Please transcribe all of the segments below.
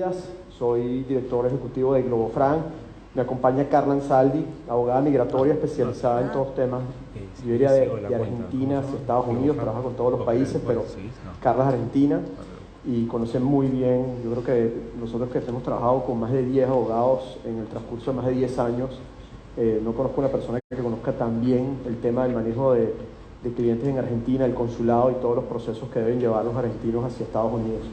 partidas, soy director ejecutivo de Globofran. Me acompaña Carla Ansaldi, abogada migratoria especializada en todos temas. Yo diría de Argentina hacia Estados Unidos, trabaja con todos los países, pero Carla es argentina y conoce muy bien. Yo creo que nosotros que hemos trabajado con más de 10 abogados en el transcurso de más de 10 años, no conozco una persona que conozca tan bien el tema del manejo de clientes en Argentina, el consulado y todos los procesos que deben llevar los argentinos hacia Estados Unidos.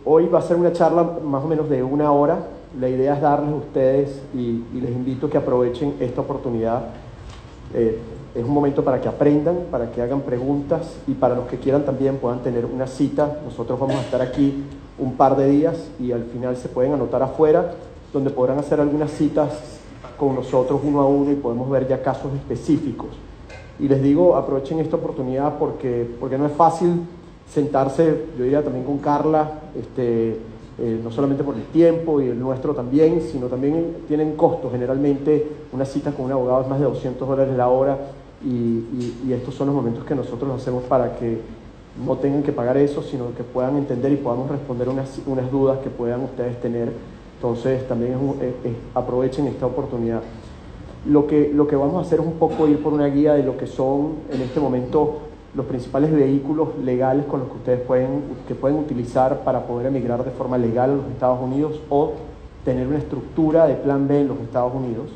Hoy va a ser una charla más o menos de 1 hora. La idea es darles a ustedes y les invito a que aprovechen esta oportunidad. Es un momento para que aprendan, para que hagan preguntas y para los que quieran también puedan tener una cita. Nosotros vamos a estar aquí un par de días y al final se pueden anotar afuera, donde podrán hacer algunas citas con nosotros 1 a 1 y podemos ver ya casos específicos. Y les digo, aprovechen esta oportunidad porque no es fácil sentarse, yo diría también con Carla, no solamente por el tiempo y el nuestro también, sino también tienen costos. Generalmente una cita con un abogado es más de $200 la hora y estos son los momentos que nosotros hacemos para que no tengan que pagar eso, sino que puedan entender y podamos responder unas dudas que puedan ustedes tener. Entonces también aprovechen esta oportunidad. Lo que vamos a hacer es un poco ir por una guía de lo que son en este momento los principales vehículos legales con los que ustedes pueden utilizar para poder emigrar de forma legal a los Estados Unidos o tener una estructura de plan B en los Estados Unidos.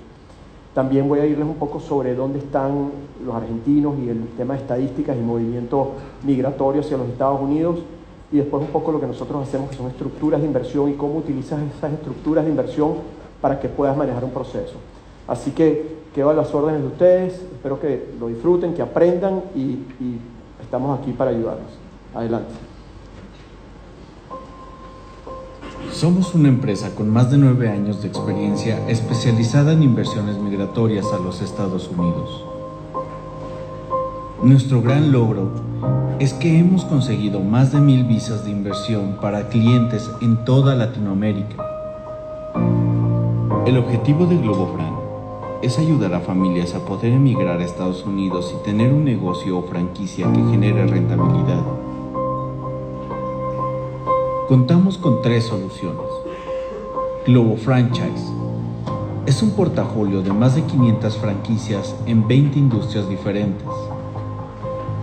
También voy a irles un poco sobre dónde están los argentinos y el tema de estadísticas y movimiento migratorio hacia los Estados Unidos, y después un poco lo que nosotros hacemos, que son estructuras de inversión y cómo utilizas esas estructuras de inversión para que puedas manejar un proceso. Así que quedo a las órdenes de ustedes, espero que lo disfruten, que aprendan y estamos aquí para ayudarlos. Adelante. Somos una empresa con más de 9 años de experiencia especializada en inversiones migratorias a los Estados Unidos. Nuestro gran logro es que hemos conseguido más de 1000 visas de inversión para clientes en toda Latinoamérica. El objetivo de Globofran es ayudar a familias a poder emigrar a Estados Unidos y tener un negocio o franquicia que genere rentabilidad. Contamos con 3 soluciones. Globo Franchise es un portafolio de más de 500 franquicias en 20 industrias diferentes.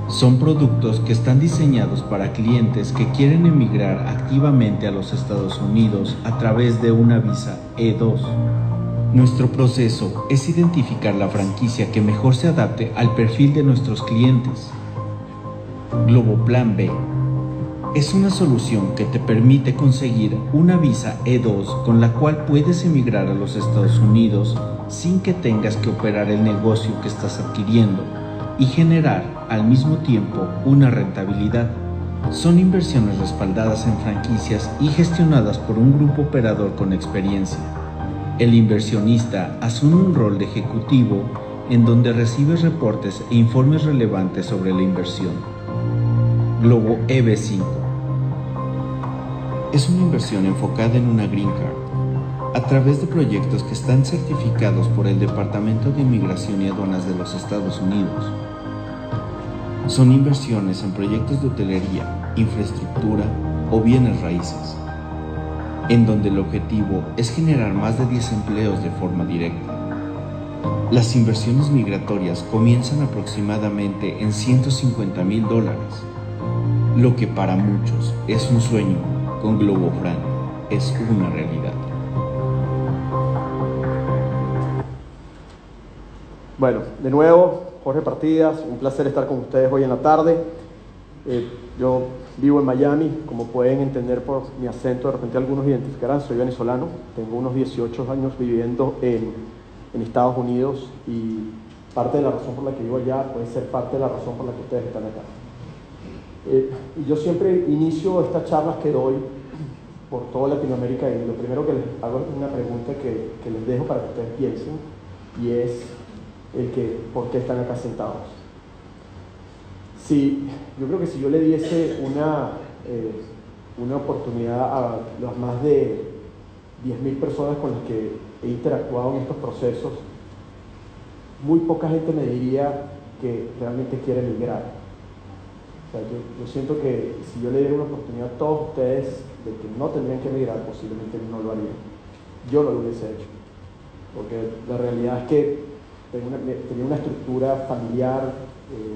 Son productos que están diseñados para clientes que quieren emigrar activamente a los Estados Unidos a través de una visa E2. Nuestro proceso es identificar la franquicia que mejor se adapte al perfil de nuestros clientes. Globo Plan B es una solución que te permite conseguir una visa E2 con la cual puedes emigrar a los Estados Unidos sin que tengas que operar el negocio que estás adquiriendo y generar al mismo tiempo una rentabilidad. Son inversiones respaldadas en franquicias y gestionadas por un grupo operador con experiencia. El inversionista asume un rol de ejecutivo en donde recibe reportes e informes relevantes sobre la inversión. Globo EB5 es una inversión enfocada en una Green Card a través de proyectos que están certificados por el Departamento de Inmigración y Aduanas de los Estados Unidos. Son inversiones en proyectos de hotelería, infraestructura o bienes raíces, en donde el objetivo es generar más de 10 empleos de forma directa. Las inversiones migratorias comienzan aproximadamente en $150,000, lo que para muchos es un sueño, con Globofran es una realidad. Bueno, de nuevo, Jorge Partidas, un placer estar con ustedes hoy en la tarde. Yo vivo en Miami, como pueden entender por mi acento, de repente algunos identificarán, soy venezolano, tengo unos 18 años viviendo en Estados Unidos y parte de la razón por la que vivo allá puede ser parte de la razón por la que ustedes están acá. Y yo siempre inicio estas charlas que doy por toda Latinoamérica y lo primero que les hago es una pregunta que les dejo para que ustedes piensen y es ¿por qué están acá sentados? Yo creo que si yo le diese una oportunidad a las más de 10.000 personas con las que he interactuado en estos procesos, muy poca gente me diría que realmente quiere emigrar. O sea, yo siento que si yo le diera una oportunidad a todos ustedes de que no tendrían que emigrar, posiblemente no lo harían. Yo no lo hubiese hecho, porque la realidad es que tenía una estructura familiar,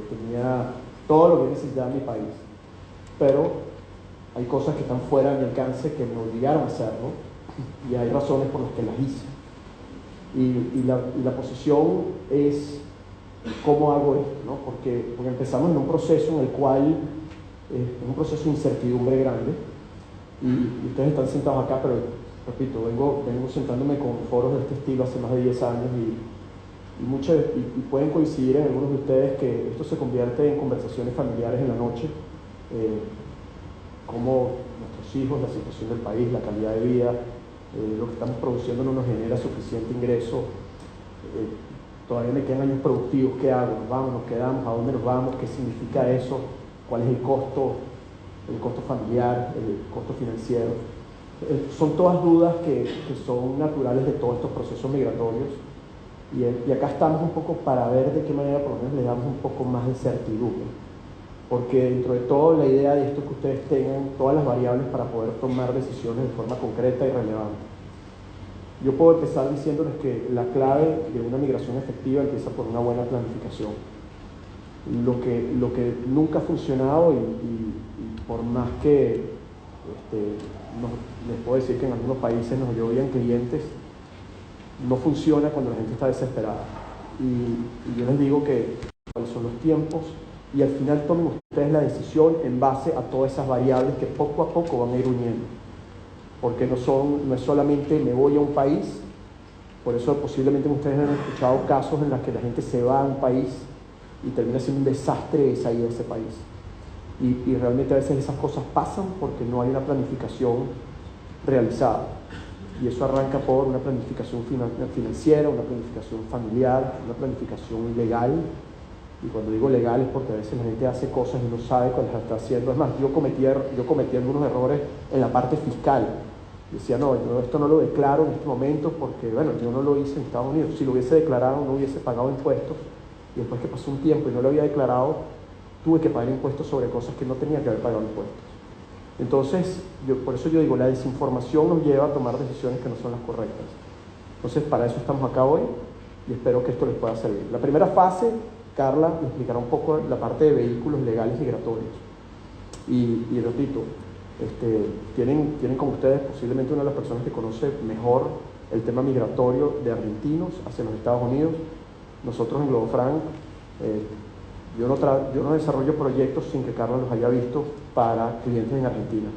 tenía todo lo que necesitaba mi país, pero hay cosas que están fuera de mi alcance que me obligaron a hacerlo, y hay razones por las que las hice. Y la posición es cómo hago esto, ¿no? Porque empezamos en un proceso en el cual es un proceso de incertidumbre grande, y ustedes están sentados acá, pero repito, vengo sentándome con foros de este estilo hace más de 10 años, y pueden coincidir en algunos de ustedes que esto se convierte en conversaciones familiares en la noche, cómo nuestros hijos, la situación del país, la calidad de vida, lo que estamos produciendo no nos genera suficiente ingreso, todavía me quedan años productivos, ¿qué hago? ¿Nos vamos, nos quedamos? ¿A dónde nos vamos? ¿Qué significa eso? ¿Cuál es el costo familiar, el costo financiero? Son todas dudas que son naturales de todos estos procesos migratorios, y acá estamos un poco para ver de qué manera por lo menos le damos un poco más de certidumbre, porque dentro de todo la idea de esto es que ustedes tengan todas las variables para poder tomar decisiones de forma concreta y relevante. Yo puedo empezar diciéndoles que la clave de una migración efectiva empieza por una buena planificación. Lo que nunca ha funcionado, y por más que les puedo decir que en algunos países nos llovían clientes, no funciona cuando la gente está desesperada. Y yo les digo que cuáles son los tiempos, y al final tomen ustedes la decisión en base a todas esas variables que poco a poco van a ir uniendo. Porque no es solamente me voy a un país. Por eso posiblemente ustedes han escuchado casos en los que la gente se va a un país y termina siendo un desastre esa ida a ese país. Y realmente a veces esas cosas pasan porque no hay una planificación realizada. Y eso arranca por una planificación financiera, una planificación familiar, una planificación legal. Y cuando digo legal es porque a veces la gente hace cosas y no sabe cuáles las está haciendo. Es más, yo cometí algunos errores en la parte fiscal. Decía, no, yo esto no lo declaro en este momento porque, bueno, yo no lo hice en Estados Unidos. Si lo hubiese declarado, no hubiese pagado impuestos. Y después que pasó un tiempo y no lo había declarado, tuve que pagar impuestos sobre cosas que no tenía que haber pagado impuestos. Entonces, por eso yo digo, la desinformación nos lleva a tomar decisiones que no son las correctas. Entonces, para eso estamos acá hoy, y espero que esto les pueda servir. La primera fase, Carla me explicará un poco la parte de vehículos legales migratorios. Y repito, tienen con ustedes posiblemente una de las personas que conoce mejor el tema migratorio de argentinos hacia los Estados Unidos. Nosotros en Globofranc, yo no desarrollo proyectos sin que Carla los haya visto para clientes en Argentina.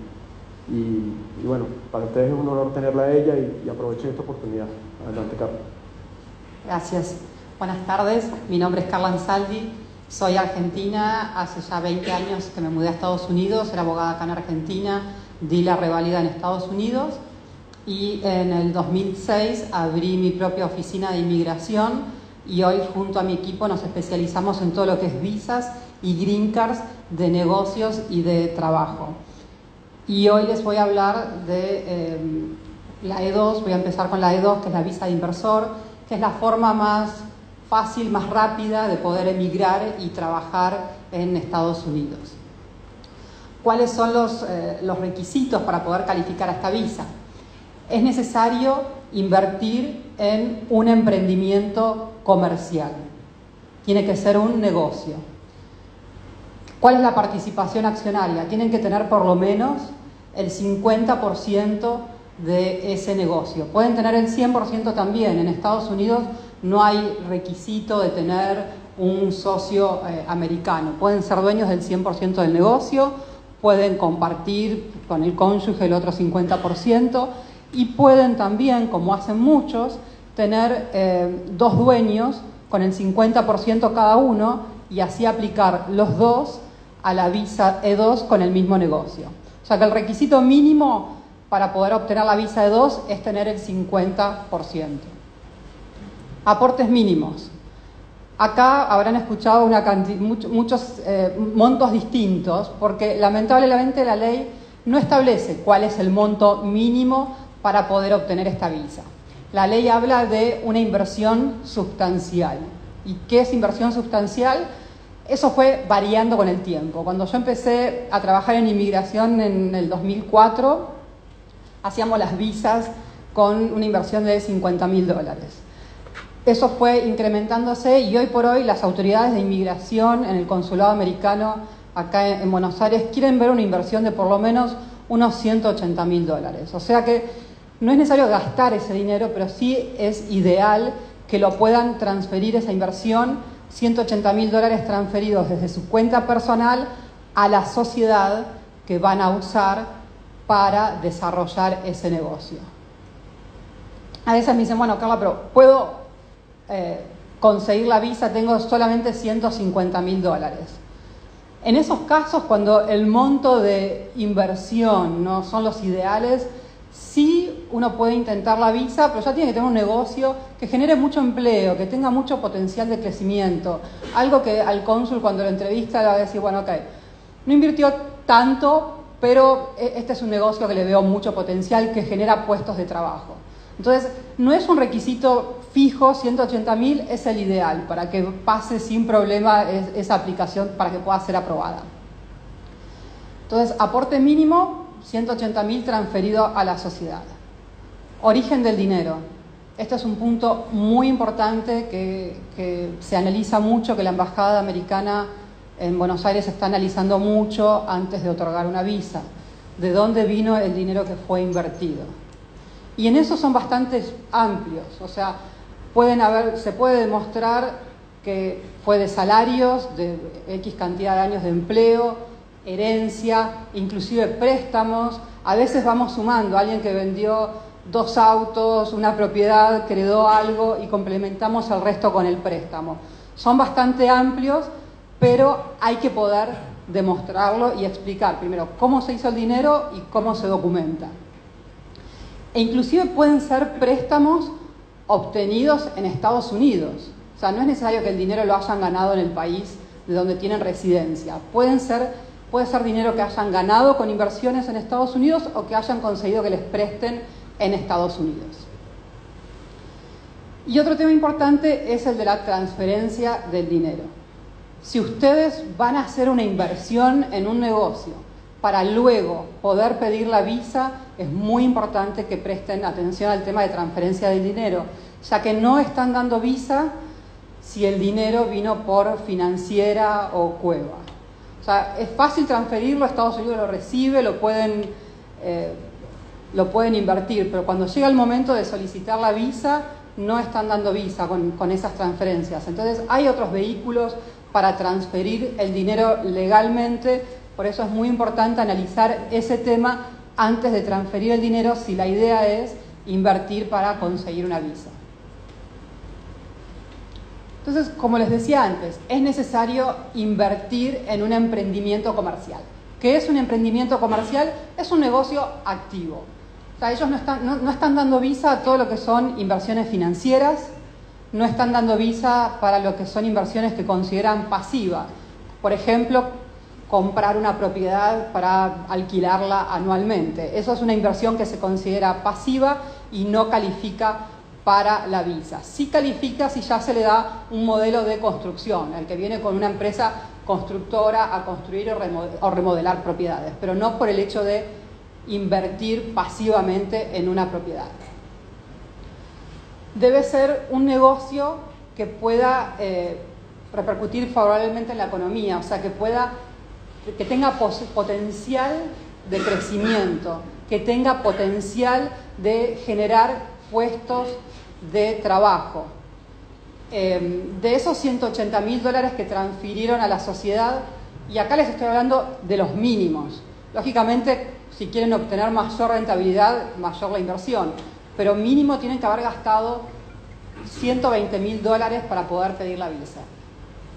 Y bueno, para ustedes es un honor tenerla a ella, y aprovechen esta oportunidad. Adelante, Carla. Gracias. Buenas tardes, mi nombre es Carla Ansaldi, soy argentina, hace ya 20 años que me mudé a Estados Unidos, era abogada acá en Argentina, di la reválida en Estados Unidos, y en el 2006 abrí mi propia oficina de inmigración, y hoy junto a mi equipo nos especializamos en todo lo que es visas y green cards de negocios y de trabajo. Y hoy les voy a hablar de la E2, voy a empezar con la E2, que es la visa de inversor, que es la forma más fácil, más rápida de poder emigrar y trabajar en Estados Unidos. ¿Cuáles son los requisitos para poder calificar a esta visa? Es necesario invertir en un emprendimiento comercial. Tiene que ser un negocio. ¿Cuál es la participación accionaria? Tienen que tener por lo menos el 50% de ese negocio. Pueden tener el 100% también. En Estados Unidos no hay requisito de tener un socio americano. Pueden ser dueños del 100% del negocio, pueden compartir con el cónyuge el otro 50%, y pueden también, como hacen muchos, tener dos dueños con el 50% cada uno, y así aplicar los dos a la visa E2 con el mismo negocio. O sea que el requisito mínimo para poder obtener la visa E2 es tener el 50%. Aportes mínimos. Acá habrán escuchado muchos montos distintos, porque lamentablemente la ley no establece cuál es el monto mínimo para poder obtener esta visa. La ley habla de una inversión sustancial. ¿Y qué es inversión sustancial? eso fue variando con el tiempo. Cuando yo empecé a trabajar en inmigración en el 2004, hacíamos las visas con una inversión de $50.000. Eso fue incrementándose y hoy por hoy las autoridades de inmigración en el consulado americano acá en Buenos Aires quieren ver una inversión de por lo menos unos $180.000. O sea que no es necesario gastar ese dinero, pero sí es ideal que lo puedan transferir esa inversión, $180.000 transferidos desde su cuenta personal a la sociedad que van a usar para desarrollar ese negocio. A veces me dicen, bueno, Carla, pero ¿puedo conseguir la visa? Tengo solamente $150.000. En esos casos, cuando el monto de inversión no son los ideales, sí uno puede intentar la visa, pero ya tiene que tener un negocio que genere mucho empleo, que tenga mucho potencial de crecimiento. Algo que al cónsul cuando lo entrevista le va a decir, bueno, ok, no invirtió tanto, pero este es un negocio que le veo mucho potencial, que genera puestos de trabajo. Entonces, no es un requisito fijo, 180.000 es el ideal para que pase sin problema esa aplicación para que pueda ser aprobada. Entonces, aporte mínimo, 180.000 transferido a la sociedad. Origen del dinero. Este es un punto muy importante que se analiza mucho, que la Embajada Americana en Buenos Aires está analizando mucho antes de otorgar una visa. ¿De dónde vino el dinero que fue invertido? Y en eso son bastante amplios, o sea, se puede demostrar que fue de salarios, de X cantidad de años de empleo, herencia, inclusive préstamos. A veces vamos sumando, alguien que vendió 2 autos, una propiedad, que heredó algo y complementamos el resto con el préstamo. Son bastante amplios, pero hay que poder demostrarlo y explicar primero cómo se hizo el dinero y cómo se documenta. E inclusive pueden ser préstamos obtenidos en Estados Unidos. O sea, no es necesario que el dinero lo hayan ganado en el país de donde tienen residencia. Puede ser dinero que hayan ganado con inversiones en Estados Unidos o que hayan conseguido que les presten en Estados Unidos. Y otro tema importante es el de la transferencia del dinero. Si ustedes van a hacer una inversión en un negocio para luego poder pedir la visa, es muy importante que presten atención al tema de transferencia del dinero, ya que no están dando visa si el dinero vino por financiera o cueva. O sea, es fácil transferirlo, Estados Unidos lo recibe, lo pueden invertir, pero cuando llega el momento de solicitar la visa, no están dando visa con esas transferencias. Entonces, hay otros vehículos para transferir el dinero legalmente, por eso es muy importante analizar ese tema antes de transferir el dinero si la idea es invertir para conseguir una visa. Entonces, como les decía antes, es necesario invertir en un emprendimiento comercial. ¿Qué es un emprendimiento comercial? Es un negocio activo. O sea, ellos no están dando visa a todo lo que son inversiones financieras, no están dando visa para lo que son inversiones que consideran pasivas. Por ejemplo, comprar una propiedad para alquilarla anualmente. Eso es una inversión que se considera pasiva y no califica para la visa. Sí califica si ya se le da un modelo de construcción, el que viene con una empresa constructora a construir o remodelar propiedades, pero no por el hecho de invertir pasivamente en una propiedad. Debe ser un negocio que pueda repercutir favorablemente en la economía, o sea, que tenga potencial de crecimiento, que tenga potencial de generar puestos de trabajo. De esos $180.000 que transfirieron a la sociedad, y acá les estoy hablando de los mínimos. Lógicamente, si quieren obtener mayor rentabilidad, mayor la inversión, pero mínimo tienen que haber gastado $120.000 para poder pedir la visa.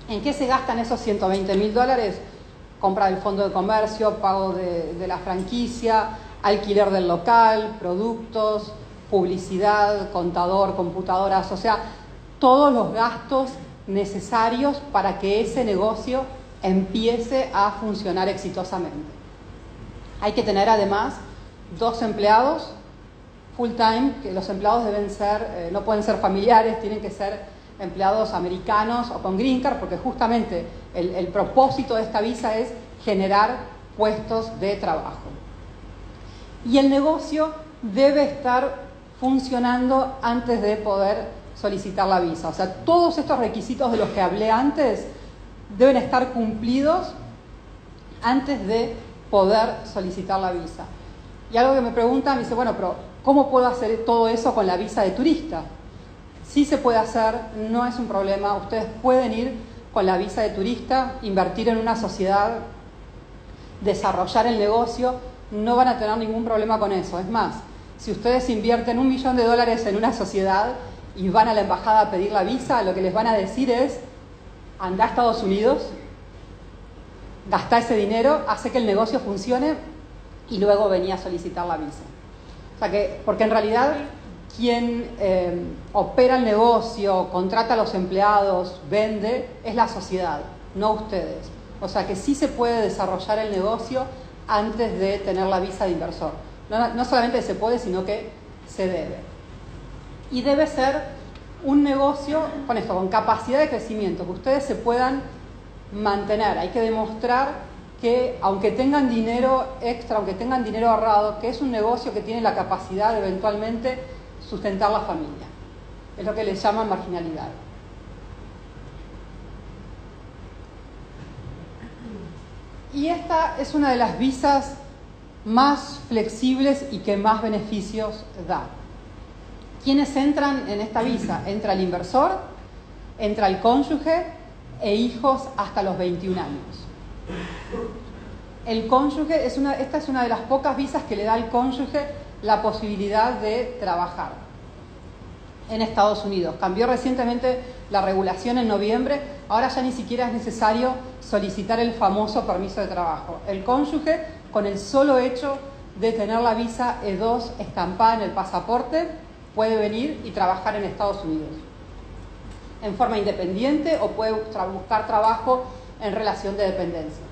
¿En qué se gastan esos $120.000? Compra del fondo de comercio, pago de la franquicia, alquiler del local, productos, publicidad, contador, computadoras, o sea, todos los gastos necesarios para que ese negocio empiece a funcionar exitosamente. Hay que tener además 2 empleados full time, que los empleados deben ser, no pueden ser familiares, tienen que ser empleados americanos o con green card, porque justamente el propósito de esta visa es generar puestos de trabajo. Y el negocio debe estar funcionando antes de poder solicitar la visa. O sea, todos estos requisitos de los que hablé antes deben estar cumplidos antes de poder solicitar la visa. Y algo que me preguntan, me dice, bueno, pero ¿cómo puedo hacer todo eso con la visa de turista? Sí se puede hacer, no es un problema. Ustedes pueden ir con la visa de turista, invertir en una sociedad, desarrollar el negocio, no van a tener ningún problema con eso. Es más, si ustedes invierten $1 millón en una sociedad y van a la embajada a pedir la visa, lo que les van a decir es, anda a Estados Unidos, gastá ese dinero, hace que el negocio funcione y luego venía a solicitar la visa. O sea que, porque en realidad quien opera el negocio, contrata a los empleados, vende, es la sociedad, no ustedes. O sea que sí se puede desarrollar el negocio antes de tener la visa de inversor. No solamente se puede, sino que se debe. Y debe ser un negocio con esto, con capacidad de crecimiento, que ustedes se puedan mantener. Hay que demostrar que aunque tengan dinero extra, aunque tengan dinero ahorrado, que es un negocio que tiene la capacidad de eventualmente sustentar la familia. Es lo que les llaman marginalidad. Y esta es una de las visas más flexibles y que más beneficios da. ¿Quiénes entran en esta visa? Entra el inversor, entra el cónyuge e hijos hasta los 21 años. El cónyuge, esta es una de las pocas visas que le da al cónyuge la posibilidad de trabajar en Estados Unidos. Cambió recientemente la regulación en noviembre, ahora ya ni siquiera es necesario solicitar el famoso permiso de trabajo. El cónyuge, con el solo hecho de tener la visa E2 estampada en el pasaporte, puede venir y trabajar en Estados Unidos en forma independiente o puede buscar trabajo en relación de dependencia.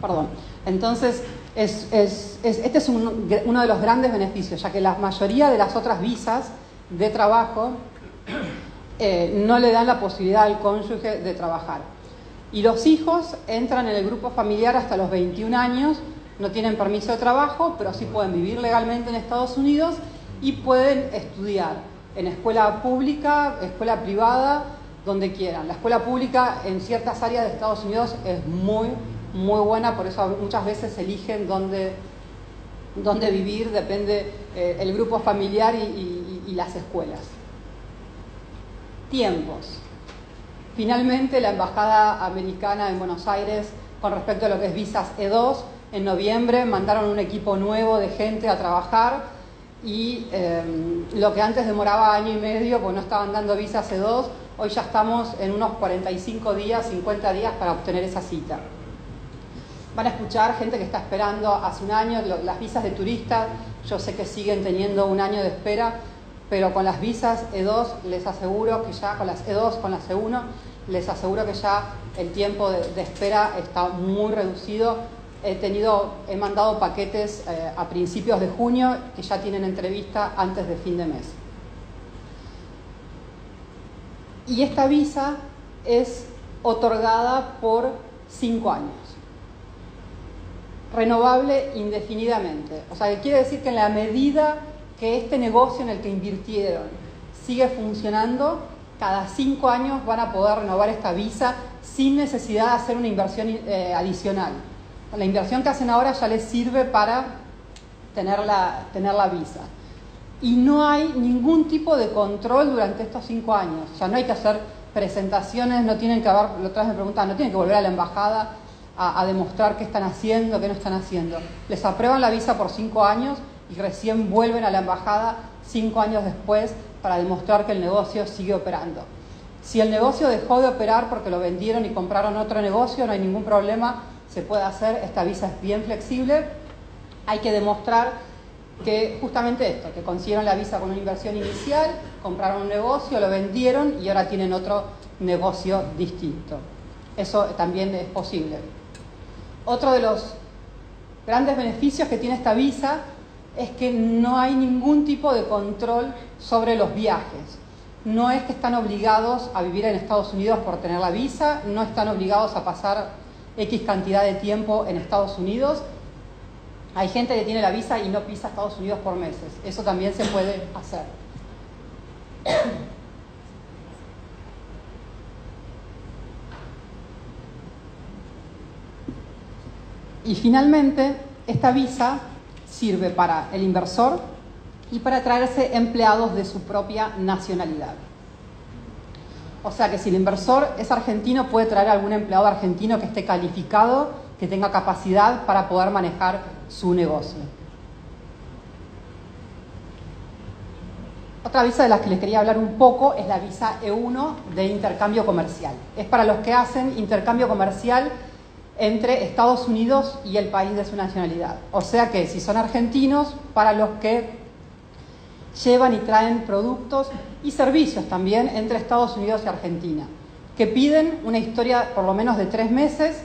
Perdón. Entonces, este es uno de los grandes beneficios, ya que la mayoría de las otras visas de trabajo no le dan la posibilidad al cónyuge de trabajar. Y los hijos entran en el grupo familiar hasta los 21 años, no tienen permiso de trabajo, pero sí pueden vivir legalmente en Estados Unidos y pueden estudiar en escuela pública, escuela privada, donde quieran. La escuela pública en ciertas áreas de Estados Unidos es muy buena, por eso muchas veces eligen dónde vivir, depende el grupo familiar y las escuelas. Tiempos. Finalmente, la Embajada Americana en Buenos Aires, con respecto a lo que es visas E2, en noviembre mandaron un equipo nuevo de gente a trabajar y lo que antes demoraba año y medio, porque no estaban dando visas E2, hoy ya estamos en unos 45 días, 50 días para obtener esa cita. Van a escuchar gente que está esperando hace un año, las visas de turistas, yo sé que siguen teniendo un año de espera, pero con las visas E2 les aseguro que ya, con las E2, con las E1, les aseguro que ya el tiempo de espera está muy reducido. He mandado paquetes a principios de junio que ya tienen entrevista antes de fin de mes. Y esta visa es otorgada por 5 años. Renovable indefinidamente. O sea, que quiere decir que en la medida que este negocio en el que invirtieron sigue funcionando, cada 5 años van a poder renovar esta visa sin necesidad de hacer una inversión adicional. La inversión que hacen ahora ya les sirve para tener la visa. Y no hay ningún tipo de control durante estos 5 años. O sea, no hay que hacer presentaciones, no tienen que haber, la otra vez me preguntaban, no tienen que volver a la embajada a demostrar qué están haciendo, qué no están haciendo. Les aprueban la visa por 5 años y recién vuelven a la embajada 5 años después para demostrar que el negocio sigue operando. Si el negocio dejó de operar porque lo vendieron y compraron otro negocio, no hay ningún problema, se puede hacer. Esta visa es bien flexible. Hay que demostrar que justamente esto, que consiguieron la visa con una inversión inicial, compraron un negocio, lo vendieron y ahora tienen otro negocio distinto. Eso también es posible. Otro de los grandes beneficios que tiene esta visa es que no hay ningún tipo de control sobre los viajes. No es que están obligados a vivir en Estados Unidos por tener la visa, no están obligados a pasar X cantidad de tiempo en Estados Unidos. Hay gente que tiene la visa y no pisa Estados Unidos por meses. Eso también se puede hacer. Y finalmente, esta visa sirve para el inversor y para traerse empleados de su propia nacionalidad. O sea que si el inversor es argentino, puede traer algún empleado argentino que esté calificado, que tenga capacidad para poder manejar su negocio. Otra visa de las que les quería hablar un poco es la visa E1 de intercambio comercial. Es para los que hacen intercambio comercial entre Estados Unidos y el país de su nacionalidad. O sea que si son argentinos, para los que llevan y traen productos y servicios también entre Estados Unidos y Argentina, que piden una historia por lo menos de 3 meses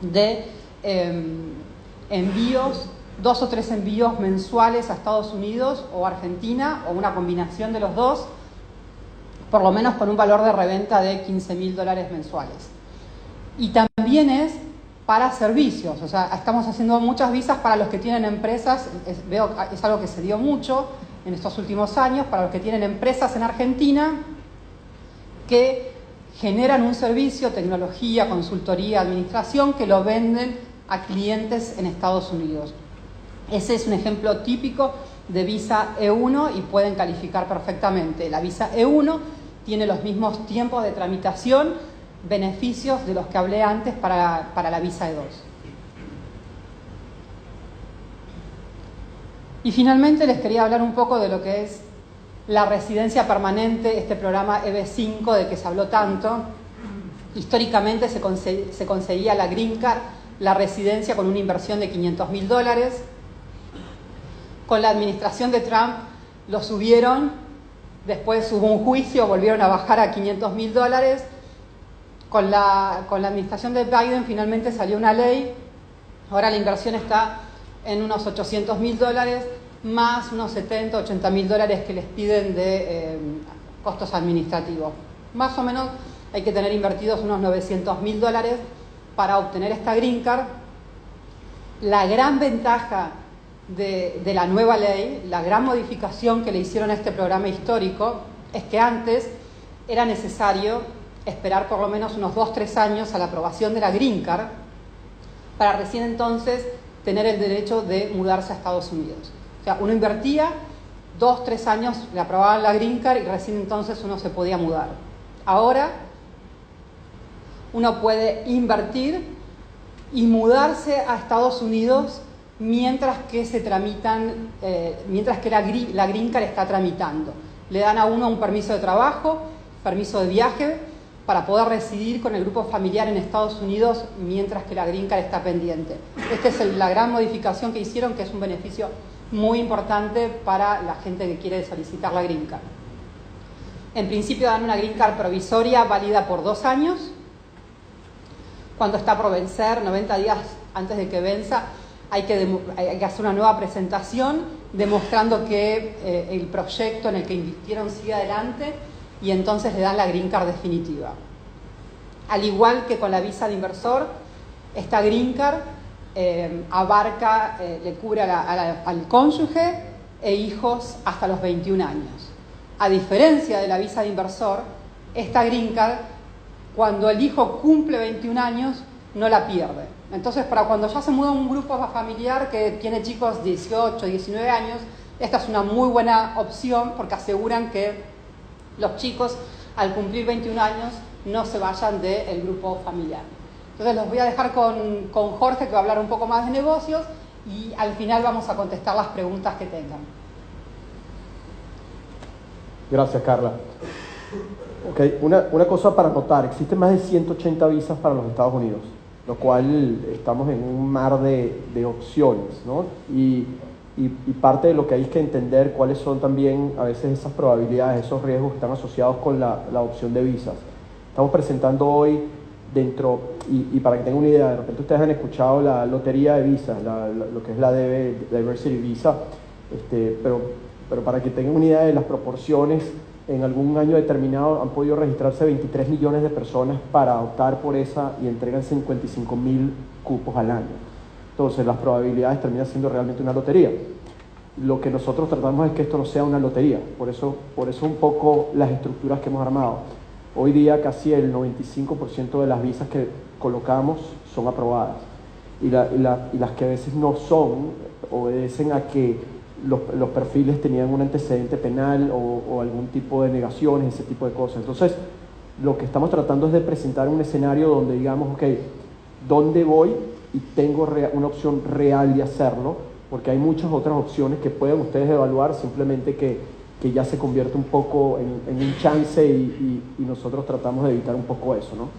de envíos, 2 o 3 envíos mensuales a Estados Unidos o Argentina, o una combinación de los dos, por lo menos con un valor de reventa de $15.000 mensuales. Y también es para servicios, o sea, estamos haciendo muchas visas para los que tienen empresas, veo que es algo que se dio mucho en estos últimos años, para los que tienen empresas en Argentina que generan un servicio, tecnología, consultoría, administración, que lo venden a clientes en Estados Unidos. Ese es un ejemplo típico de visa E1 y pueden calificar perfectamente. La visa E1 tiene los mismos tiempos de tramitación, beneficios de los que hablé antes para la visa E2. Y finalmente les quería hablar un poco de lo que es la residencia permanente, este programa EB5 del que se habló tanto. Históricamente se conseguía la Green Card, la residencia, con una inversión de $500.000. Con la administración de Trump lo subieron, después hubo un juicio, volvieron a bajar a $500.000. Con la administración de Biden finalmente salió una ley, ahora la inversión está en unos $800.000, más unos $70.000, $80.000 que les piden de costos administrativos. Más o menos hay que tener invertidos unos $900.000 para obtener esta Green Card. La gran ventaja de la nueva ley, la gran modificación que le hicieron a este programa histórico, es que antes era necesario esperar por lo menos unos 2-3 años a la aprobación de la Green Card para recién entonces tener el derecho de mudarse a Estados Unidos. O sea, uno invertía, 2-3 años le aprobaban la Green Card y recién entonces uno se podía mudar. Ahora uno puede invertir y mudarse a Estados Unidos mientras que la Green Card está tramitando. Le dan a uno un permiso de trabajo, permiso de viaje, para poder residir con el grupo familiar en Estados Unidos mientras que la Green Card está pendiente. Esta es la gran modificación que hicieron, que es un beneficio muy importante para la gente que quiere solicitar la Green Card. En principio dan una Green Card provisoria válida por 2 años. Cuando está por vencer, 90 días antes de que venza, hay que hacer una nueva presentación demostrando que el proyecto en el que invirtieron sigue adelante, y entonces le dan la Green Card definitiva. Al igual que con la visa de inversor, esta Green Card le cubre al cónyuge e hijos hasta los 21 años. A diferencia de la visa de inversor, esta Green Card, cuando el hijo cumple 21 años, no la pierde. Entonces, para cuando ya se muda un grupo familiar que tiene chicos 18, 19 años, esta es una muy buena opción porque aseguran que los chicos, al cumplir 21 años, no se vayan del grupo familiar. Entonces los voy a dejar con Jorge, que va a hablar un poco más de negocios, y al final vamos a contestar las preguntas que tengan. Gracias, Carla. Okay, una cosa para notar: existen más de 180 visas para los Estados Unidos, lo cual estamos en un mar de opciones, ¿no? Y parte de lo que hay que entender cuáles son también a veces esas probabilidades, esos riesgos que están asociados con la opción de visas. Estamos presentando hoy dentro, y para que tengan una idea, de repente ustedes han escuchado la lotería de Visa, lo que es la Diversity Visa, pero para que tengan una idea de las proporciones, en algún año determinado han podido registrarse 23 millones de personas para optar por esa y entregan 55.000 cupos al año. Entonces las probabilidades terminan siendo realmente una lotería. Lo que nosotros tratamos es que esto no sea una lotería, por eso un poco las estructuras que hemos armado. Hoy día casi el 95% de las visas que colocamos son aprobadas y las que a veces no son obedecen a que los perfiles tenían un antecedente penal o algún tipo de negaciones, ese tipo de cosas. Entonces lo que estamos tratando es de presentar un escenario donde digamos, ok, ¿dónde voy? Y tengo una opción real de hacerlo, porque hay muchas otras opciones que pueden ustedes evaluar, simplemente que ya se convierte un poco en un chance y nosotros tratamos de evitar un poco eso, ¿no?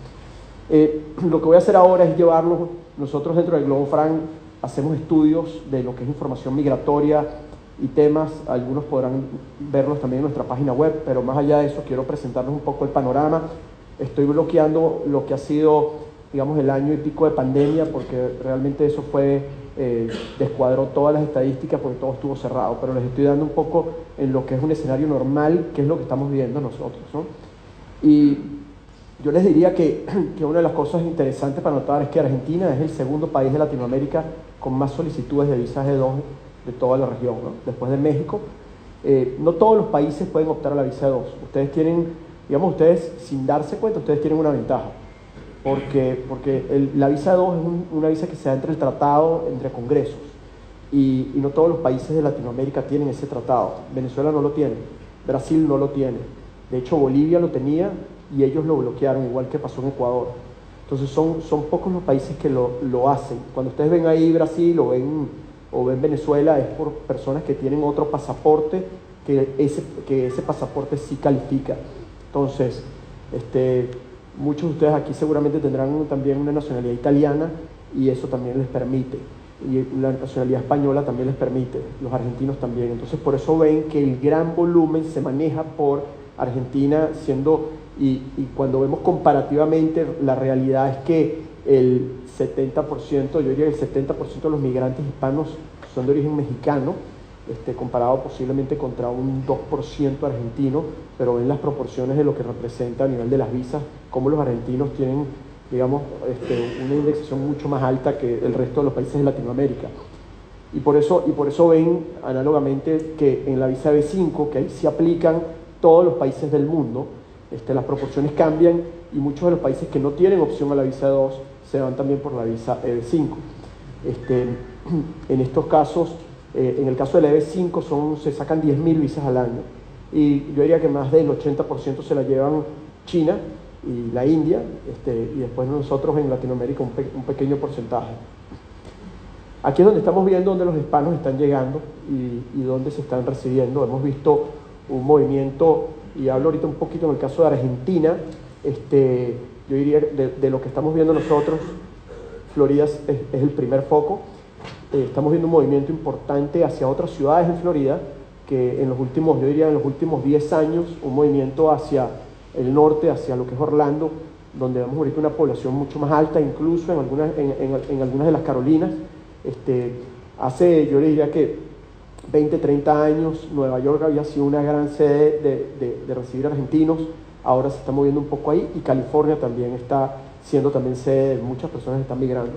Lo que voy a hacer ahora es llevarlo, nosotros dentro del Globo Franc hacemos estudios de lo que es información migratoria y temas, algunos podrán verlos también en nuestra página web, pero más allá de eso quiero presentarles un poco el panorama. Estoy bloqueando lo que ha sido, digamos, el año y pico de pandemia, porque realmente eso fue, descuadró todas las estadísticas porque todo estuvo cerrado, pero les estoy dando un poco en lo que es un escenario normal, que es lo que estamos viviendo nosotros, ¿no? Y yo les diría que una de las cosas interesantes para notar es que Argentina es el segundo país de Latinoamérica con más solicitudes de visas G2 de toda la región, ¿no? Después de México. No todos los países pueden optar a la visa G2. Ustedes tienen, digamos, ustedes sin darse cuenta, ustedes tienen una ventaja. Porque la visa G2 es una visa que se da entre el tratado, entre congresos. Y no todos los países de Latinoamérica tienen ese tratado. Venezuela no lo tiene, Brasil no lo tiene. De hecho, Bolivia lo tenía y ellos lo bloquearon, igual que pasó en Ecuador. Entonces son pocos los países que lo hacen. Cuando ustedes ven ahí Brasil o ven Venezuela, es por personas que tienen otro pasaporte, que ese pasaporte sí califica. Entonces, muchos de ustedes aquí seguramente tendrán también una nacionalidad italiana y eso también les permite. Y la nacionalidad española también les permite, los argentinos también. Entonces, por eso ven que el gran volumen se maneja por Argentina, y cuando vemos comparativamente, la realidad es que el 70%, yo diría que el 70% de los migrantes hispanos son de origen mexicano, comparado posiblemente contra un 2% argentino, pero ven las proporciones de lo que representa a nivel de las visas, cómo los argentinos tienen, digamos, una indexación mucho más alta que el resto de los países de Latinoamérica. Y por eso ven análogamente que en la visa B5, que ahí se aplican todos los países del mundo, las proporciones cambian y muchos de los países que no tienen opción a la visa 2 se van también por la visa EB5. En estos casos, en el caso de la EB5 se sacan 10.000 visas al año y yo diría que más del 80% se la llevan China y la India, y después nosotros en Latinoamérica un pequeño porcentaje. Aquí es donde estamos viendo dónde los hispanos están llegando y dónde se están recibiendo. Hemos visto un movimiento, y hablo ahorita un poquito en el caso de Argentina, yo diría de lo que estamos viendo nosotros, Florida es el primer foco. Estamos viendo un movimiento importante hacia otras ciudades en Florida, que en los últimos 10 años, un movimiento hacia el norte, hacia lo que es Orlando, donde vemos ahorita una población mucho más alta, incluso en algunas de las Carolinas. Yo le diría que 20, 30 años, Nueva York había sido una gran sede de recibir argentinos, ahora se está moviendo un poco ahí, y California también está siendo también sede de muchas personas que están migrando.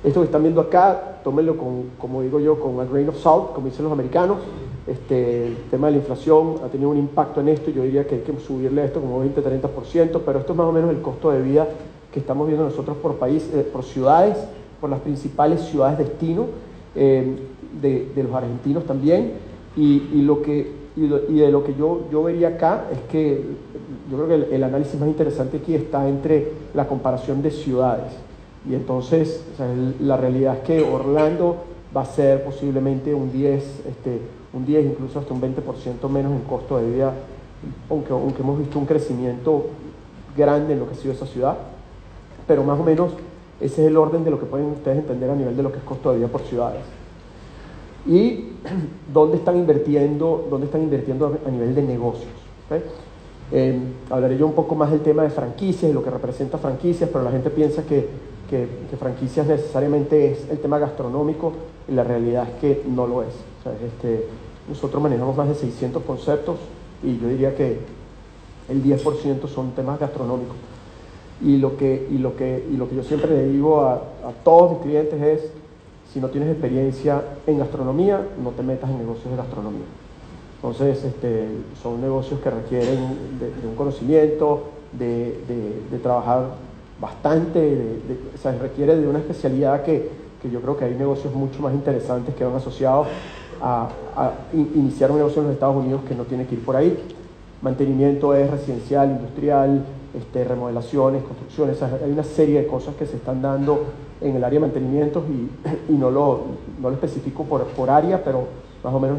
Esto que están viendo acá, tómenlo como digo yo, con a grain of salt, como dicen los americanos. El tema de la inflación ha tenido un impacto en esto, yo diría que hay que subirle a esto como 20-30%, pero esto es más o menos el costo de vida que estamos viendo nosotros por país, por ciudades, por las principales ciudades destino de los argentinos también, y de lo que yo vería acá es que yo creo que el análisis más interesante aquí está entre la comparación de ciudades. Y entonces, o sea, la realidad es que Orlando va a ser posiblemente un 10, incluso hasta un 20% menos en costo de vida, aunque hemos visto un crecimiento grande en lo que ha sido esa ciudad, pero más o menos ese es el orden de lo que pueden ustedes entender a nivel de lo que es costo de vida por ciudades. Y dónde están invirtiendo a nivel de negocios, ¿okay? Hablaré yo un poco más del tema de franquicias y lo que representa franquicias, pero la gente piensa que franquicias necesariamente es el tema gastronómico y la realidad es que no lo es. O sea, nosotros manejamos más de 600 conceptos y yo diría que el 10% son temas gastronómicos. Y lo que yo siempre le digo a todos mis clientes es, si no tienes experiencia en gastronomía, no te metas en negocios de gastronomía. Entonces, son negocios que requieren de un conocimiento, de trabajar bastante, o sea, requiere de una especialidad que yo creo que hay negocios mucho más interesantes que van asociados a iniciar un negocio en los Estados Unidos que no tiene que ir por ahí. Mantenimiento es residencial, industrial, remodelaciones, construcciones, o sea, hay una serie de cosas que se están dando en el área de mantenimientos y no lo especifico por área, pero más o menos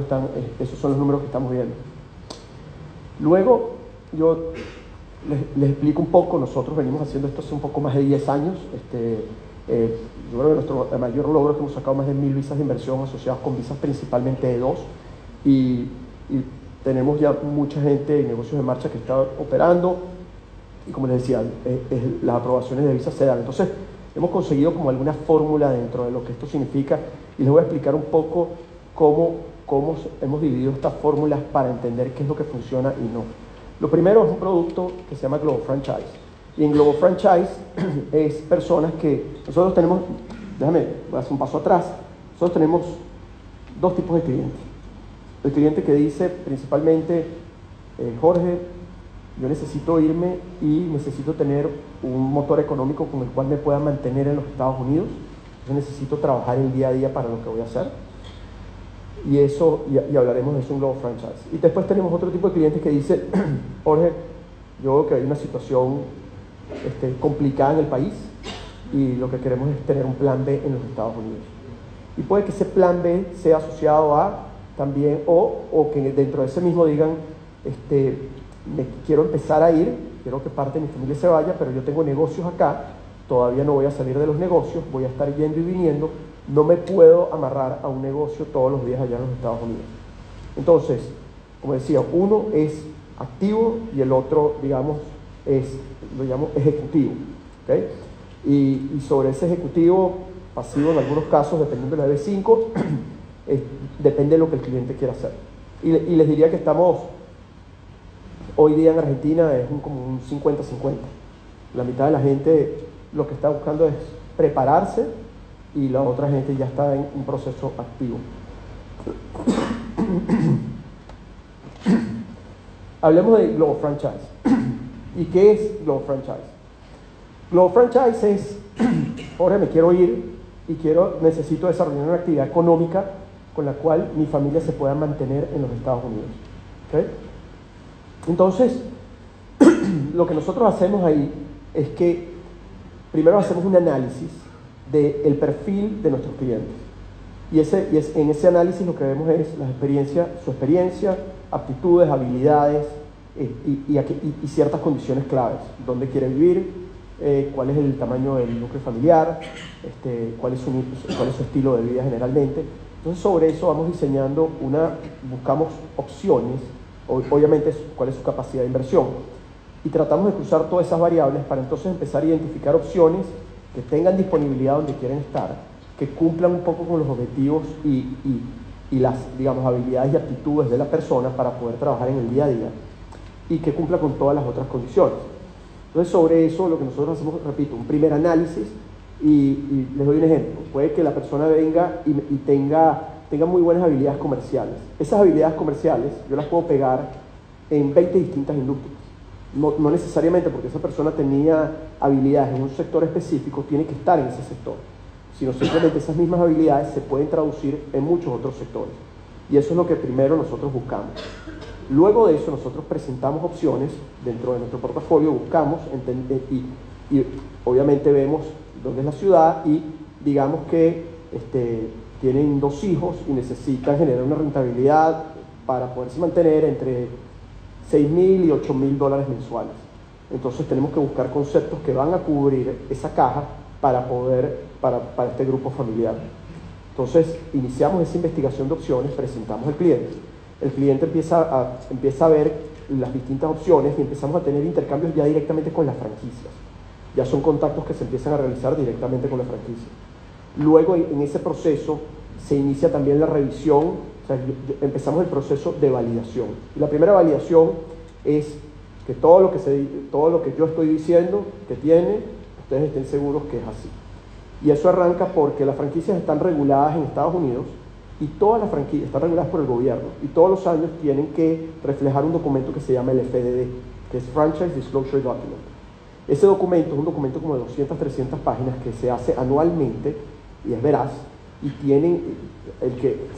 esos son los números que estamos viendo. Luego, yo les explico un poco, nosotros venimos haciendo esto hace un poco más de 10 años. Yo creo que nuestro mayor logro es que hemos sacado más de 1000 visas de inversión asociadas con visas principalmente de 2 y tenemos ya mucha gente en negocios de marcha que está operando y como les decía, las aprobaciones de visas se dan. Entonces, hemos conseguido como alguna fórmula dentro de lo que esto significa y les voy a explicar un poco cómo hemos dividido estas fórmulas para entender qué es lo que funciona y no. Lo primero es un producto que se llama Global Franchise. Y en Global Franchise es personas que nosotros tenemos, voy a hacer un paso atrás, nosotros tenemos dos tipos de clientes. El cliente que dice principalmente, Jorge, yo necesito irme y necesito tener un motor económico con el cual me pueda mantener en los Estados Unidos. Yo necesito trabajar el día a día para lo que voy a hacer. Y hablaremos de eso en Global Franchise. Y después tenemos otro tipo de clientes que dice, Jorge, yo veo que hay una situación complicada en el país y lo que queremos es tener un plan B en los Estados Unidos. Y puede que ese plan B sea asociado a también, o que dentro de ese mismo digan, me quiero empezar a ir, quiero que parte de mi familia se vaya, pero yo tengo negocios acá, todavía no voy a salir de los negocios, voy a estar yendo y viniendo, no me puedo amarrar a un negocio todos los días allá en los Estados Unidos. Entonces, como decía, uno es activo y el otro, digamos, lo llamo ejecutivo. ¿Okay? Y sobre ese ejecutivo, pasivo en algunos casos, dependiendo de la B5, depende de lo que el cliente quiera hacer. Y les diría que estamos, hoy día en Argentina es como un 50-50. La mitad de la gente lo que está buscando es prepararse y la otra gente ya está en un proceso activo. Hablemos de Global Franchise. ¿Y qué es Global Franchise? Global Franchise es, ahora me quiero ir y necesito desarrollar una actividad económica con la cual mi familia se pueda mantener en los Estados Unidos. ¿Okay? Entonces, lo que nosotros hacemos ahí es que primero hacemos un análisis del perfil de nuestros clientes. Y en ese análisis lo que vemos es su experiencia, aptitudes, habilidades y ciertas condiciones claves. Dónde quiere vivir, cuál es el tamaño del núcleo familiar, cuál es su estilo de vida generalmente. Entonces sobre eso vamos diseñando buscamos opciones, obviamente cuál es su capacidad de inversión. Y tratamos de cruzar todas esas variables para entonces empezar a identificar opciones que tengan disponibilidad donde quieren estar, que cumplan un poco con los objetivos y las, digamos, habilidades y aptitudes de la persona para poder trabajar en el día a día y que cumpla con todas las otras condiciones. Entonces sobre eso lo que nosotros hacemos, repito, un primer análisis y les doy un ejemplo. Puede que la persona venga y tenga muy buenas habilidades comerciales. Esas habilidades comerciales yo las puedo pegar en 20 distintas industrias. No necesariamente porque esa persona tenía habilidades en un sector específico, tiene que estar en ese sector, sino simplemente esas mismas habilidades se pueden traducir en muchos otros sectores. Y eso es lo que primero nosotros buscamos. Luego de eso nosotros presentamos opciones dentro de nuestro portafolio, buscamos y obviamente vemos dónde es la ciudad y digamos que tienen 2 hijos y necesitan generar una rentabilidad para poderse mantener entre $6,000 y $8,000 mensuales. Entonces tenemos que buscar conceptos que van a cubrir esa caja para este grupo familiar. Entonces iniciamos esa investigación de opciones, presentamos al cliente. El cliente empieza a ver las distintas opciones y empezamos a tener intercambios ya directamente con las franquicias. Ya son contactos que se empiezan a realizar directamente con la franquicia. Luego, en ese proceso, se inicia también la revisión, o sea, empezamos el proceso de validación. Y la primera validación es que todo lo que yo estoy diciendo que tiene, ustedes estén seguros que es así. Y eso arranca porque las franquicias están reguladas en Estados Unidos y todas las franquicias están reguladas por el gobierno y todos los años tienen que reflejar un documento que se llama el FDD, que es Franchise Disclosure Document. Ese documento es un documento como de 200, 300 páginas que se hace anualmente y es veraz, y tienen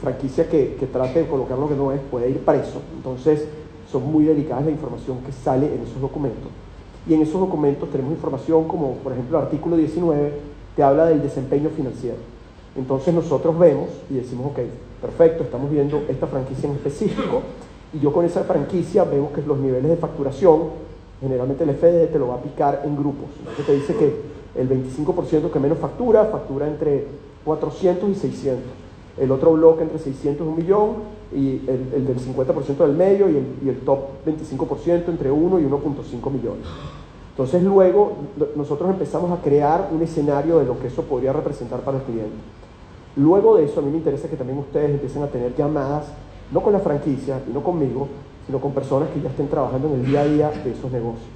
franquicia que trate de colocar lo que no es puede ir preso. Entonces son muy delicadas la información que sale en esos documentos. Y en esos documentos tenemos información como, por ejemplo, el artículo 19 te habla del desempeño financiero. Entonces nosotros vemos y decimos, ok, perfecto, estamos viendo esta franquicia en específico y yo con esa franquicia vemos que los niveles de facturación, generalmente el FDD te lo va a picar en grupos. Entonces te dice que el 25% que menos factura entre 400 y 600. El otro bloque entre 600 y 1 millón y el del 50% del medio y el top 25% entre 1 y 1.5 millones. Entonces luego nosotros empezamos a crear un escenario de lo que eso podría representar para el cliente. Luego de eso a mí me interesa que también ustedes empiecen a tener llamadas, no con la franquicia y no conmigo, sino con personas que ya estén trabajando en el día a día de esos negocios.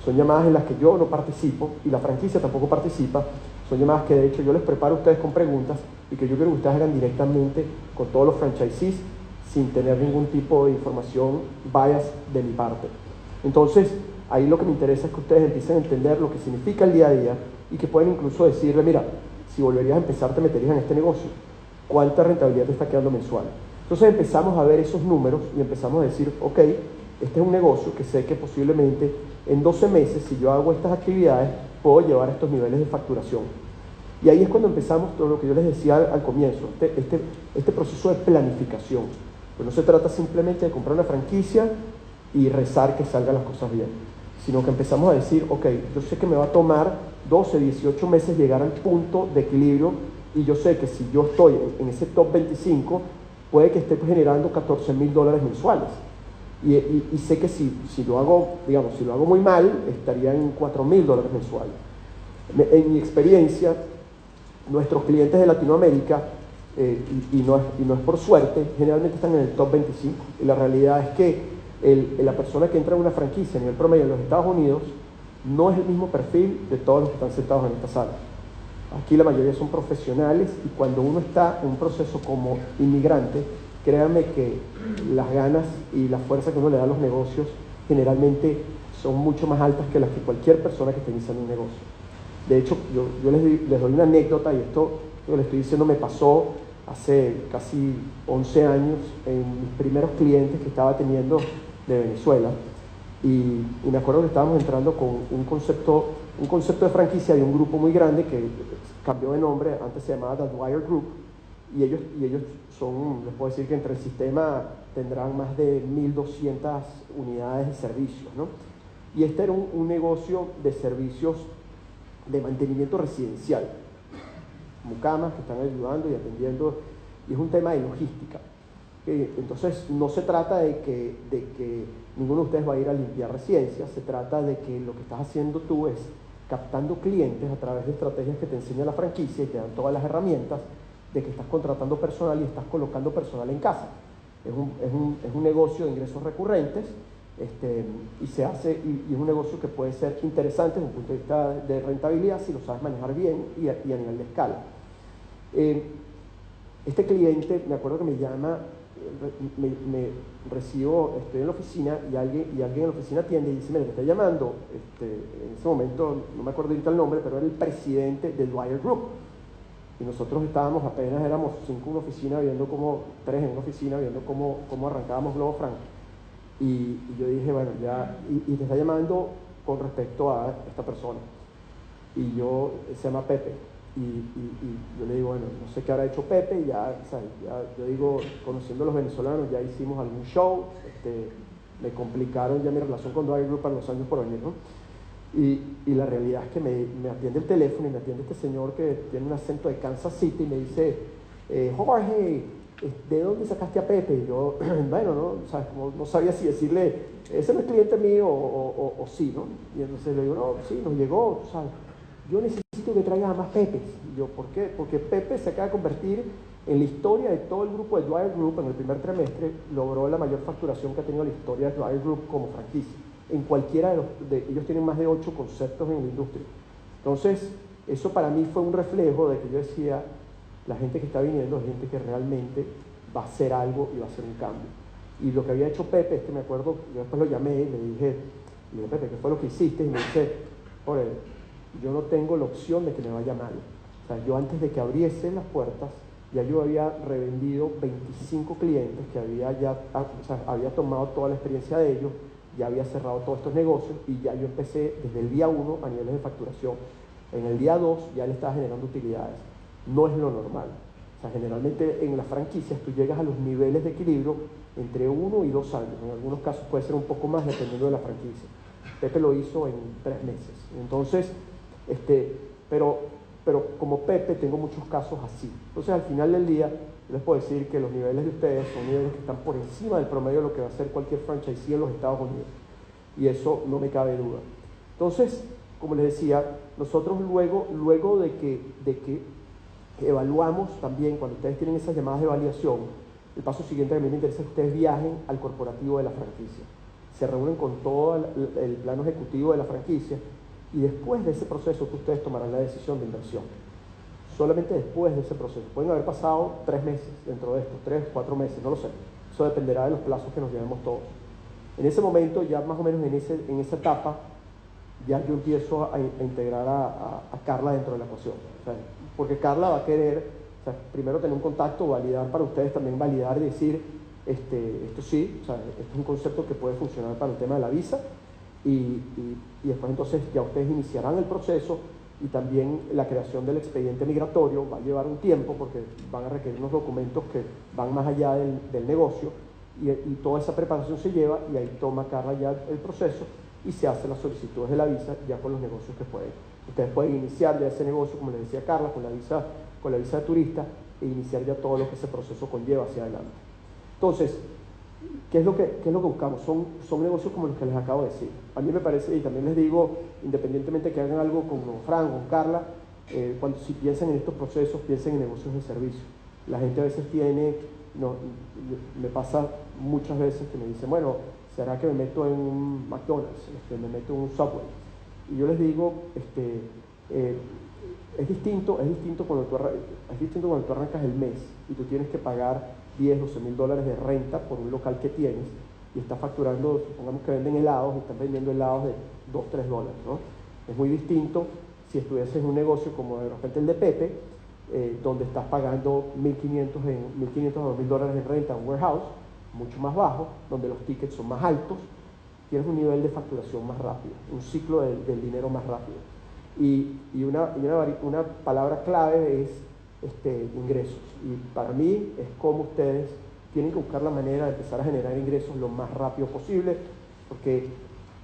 Son llamadas en las que yo no participo y la franquicia tampoco participa. Son llamadas que de hecho yo les preparo a ustedes con preguntas y que yo quiero que ustedes hagan directamente con todos los franchisees sin tener ningún tipo de información bias de mi parte. Entonces, ahí lo que me interesa es que ustedes empiecen a entender lo que significa el día a día y que pueden incluso decirle, mira, si volverías a empezar, te meterías en este negocio, ¿cuánta rentabilidad te está quedando mensual? Entonces empezamos a ver esos números y empezamos a decir, ok, este es un negocio que sé que posiblemente en 12 meses, si yo hago estas actividades, puedo llevar a estos niveles de facturación. Y ahí es cuando empezamos todo lo que yo les decía al comienzo, este proceso de planificación. Pues no se trata simplemente de comprar una franquicia y rezar que salgan las cosas bien, sino que empezamos a decir, ok, yo sé que me va a tomar 12, 18 meses llegar al punto de equilibrio y yo sé que si yo estoy en ese top 25, puede que esté generando $14,000 mensuales. Y sé que si lo hago, digamos, si lo hago muy mal, estaría en $4,000 mensuales. En mi experiencia, nuestros clientes de Latinoamérica, y no es por suerte, generalmente están en el top 25. Y la realidad es que la persona que entra en una franquicia a nivel promedio en los Estados Unidos no es el mismo perfil de todos los que están sentados en esta sala. Aquí la mayoría son profesionales y cuando uno está en un proceso como inmigrante, créanme que las ganas y la fuerza que uno le da a los negocios generalmente son mucho más altas que las que cualquier persona que esté iniciando un negocio. De hecho, yo les doy una anécdota y esto que les estoy diciendo me pasó hace casi 11 años en mis primeros clientes que estaba teniendo de Venezuela y me acuerdo que estábamos entrando con un concepto de franquicia de un grupo muy grande que cambió de nombre, antes se llamaba The Dwyer Group y ellos son, les puedo decir que entre el sistema tendrán más de 1.200 unidades de servicios, ¿no? Y este era un negocio de servicios de mantenimiento residencial, mucamas que están ayudando y atendiendo, y es un tema de logística. Entonces no se trata de que ninguno de ustedes va a ir a limpiar residencias, se trata de que lo que estás haciendo tú es captando clientes a través de estrategias que te enseña la franquicia y te dan todas las herramientas de que estás contratando personal y estás colocando personal en casa. Es un negocio de ingresos recurrentes y se hace y es un negocio que puede ser interesante desde un punto de vista de rentabilidad si lo sabes manejar bien y a nivel de escala. Este cliente, me acuerdo que me llama, estoy en la oficina y alguien en la oficina atiende y dice, mira, te está llamando, en ese momento, no me acuerdo ahorita el nombre, pero era el presidente del Dwyer Group. Y nosotros apenas éramos 5 en una oficina, 3 en una oficina, viendo cómo arrancábamos Globo Frank. Y yo dije, bueno, ya, y te está llamando con respecto a esta persona. Y se llama Pepe. Y yo le digo, bueno, no sé qué habrá hecho Pepe, ya yo digo, conociendo a los venezolanos, ya hicimos algún show, me complicaron ya mi relación con Dwyer Group para los años por venir, ¿no? Y la realidad es que me atiende el teléfono y me atiende este señor que tiene un acento de Kansas City y me dice, Jorge, ¿de dónde sacaste a Pepe? Y yo, bueno, ¿no? O sea, no sabía si decirle, ese no es cliente mío o sí, ¿no? Y entonces le digo, no, sí, nos llegó, o sea, yo necesito que traigas a más Pepes. Y yo, ¿por qué? Porque Pepe se acaba de convertir en la historia de todo el grupo de Dwyer Group. En el primer trimestre logró la mayor facturación que ha tenido la historia de Dwyer Group como franquicia. En cualquiera ellos tienen más de 8 conceptos en la industria. Entonces, eso para mí fue un reflejo de que yo decía, la gente que está viniendo es gente que realmente va a hacer algo y va a hacer un cambio. Y lo que había hecho Pepe, es que me acuerdo, yo después lo llamé y le dije, Pepe, ¿qué fue lo que hiciste? Y me dice, oye, yo no tengo la opción de que me vaya mal. O sea, yo antes de que abriese las puertas, ya yo había revendido 25 clientes que había tomado toda la experiencia de ellos, ya había cerrado todos estos negocios y ya yo empecé desde el día 1 a niveles de facturación. En el día 2 ya le estaba generando utilidades. No es lo normal. O sea, generalmente en las franquicias tú llegas a los niveles de equilibrio entre 1 y 2 años. En algunos casos puede ser un poco más dependiendo de la franquicia. Pepe lo hizo en 3 meses. Entonces, pero como Pepe tengo muchos casos así. Entonces al final del día les puedo decir que los niveles de ustedes son niveles que están por encima del promedio de lo que va a hacer cualquier franchisee en los Estados Unidos. Y eso no me cabe duda. Entonces, como les decía, nosotros luego de que evaluamos también, cuando ustedes tienen esas llamadas de evaluación, el paso siguiente que a mí me interesa es que ustedes viajen al corporativo de la franquicia. Se reúnen con todo el plano ejecutivo de la franquicia y después de ese proceso que ustedes tomarán la decisión de inversión. Solamente después de ese proceso. Pueden haber pasado 3 meses dentro de esto, 3, 4 meses, no lo sé. Eso dependerá de los plazos que nos llevemos todos. En ese momento, ya más o menos en esa etapa, ya yo empiezo a integrar a Carla dentro de la ecuación. O sea, porque Carla va a querer, o sea, primero tener un contacto, validar para ustedes también, validar y decir, esto sí, o sea, esto es un concepto que puede funcionar para el tema de la visa, y después entonces ya ustedes iniciarán el proceso y también la creación del expediente migratorio va a llevar un tiempo porque van a requerir unos documentos que van más allá del negocio y toda esa preparación se lleva y ahí toma Carla ya el proceso y se hacen las solicitudes de la visa ya con los negocios que pueden. Ustedes pueden iniciar ya ese negocio, como les decía Carla, con la visa de turista e iniciar ya todo lo que ese proceso conlleva hacia adelante. Entonces, ¿qué es lo que buscamos? Son negocios como los que les acabo de decir. A mí me parece, y también les digo, independientemente que hagan algo con Fran, con Carla, si piensan en estos procesos, piensen en negocios de servicio. La gente a veces me pasa muchas veces que me dicen, bueno, ¿será que me meto en un McDonald's? Me meto en un Subway. Y yo les digo, es distinto cuando tú arrancas el mes y tú tienes que pagar 10, 12 mil dólares de renta por un local que tienes y estás facturando, supongamos que venden helados y están vendiendo helados de 2, 3 dólares, ¿no? Es muy distinto si estuvieses en un negocio como de repente el de Pepe, donde estás pagando 1.500 a 2.000 dólares en renta en un warehouse, mucho más bajo, donde los tickets son más altos, tienes un nivel de facturación más rápido, un ciclo del dinero más rápido. Y una palabra clave es ingresos. Y para mí es como ustedes tienen que buscar la manera de empezar a generar ingresos lo más rápido posible, porque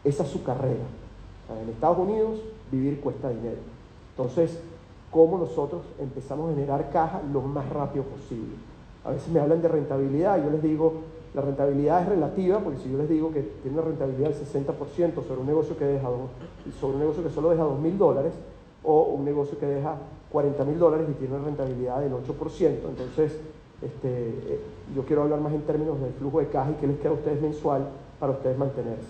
esa es su carrera. O sea, en Estados Unidos vivir cuesta dinero. Entonces, ¿cómo nosotros empezamos a generar caja lo más rápido posible? A veces me hablan de rentabilidad, yo les digo, la rentabilidad es relativa, porque si yo les digo que tiene una rentabilidad del 60% sobre un negocio que solo deja 2.000 dólares, o un negocio que deja 40.000 dólares y tiene una rentabilidad del 8%, entonces yo quiero hablar más en términos del flujo de caja y qué les queda a ustedes mensual para ustedes mantenerse.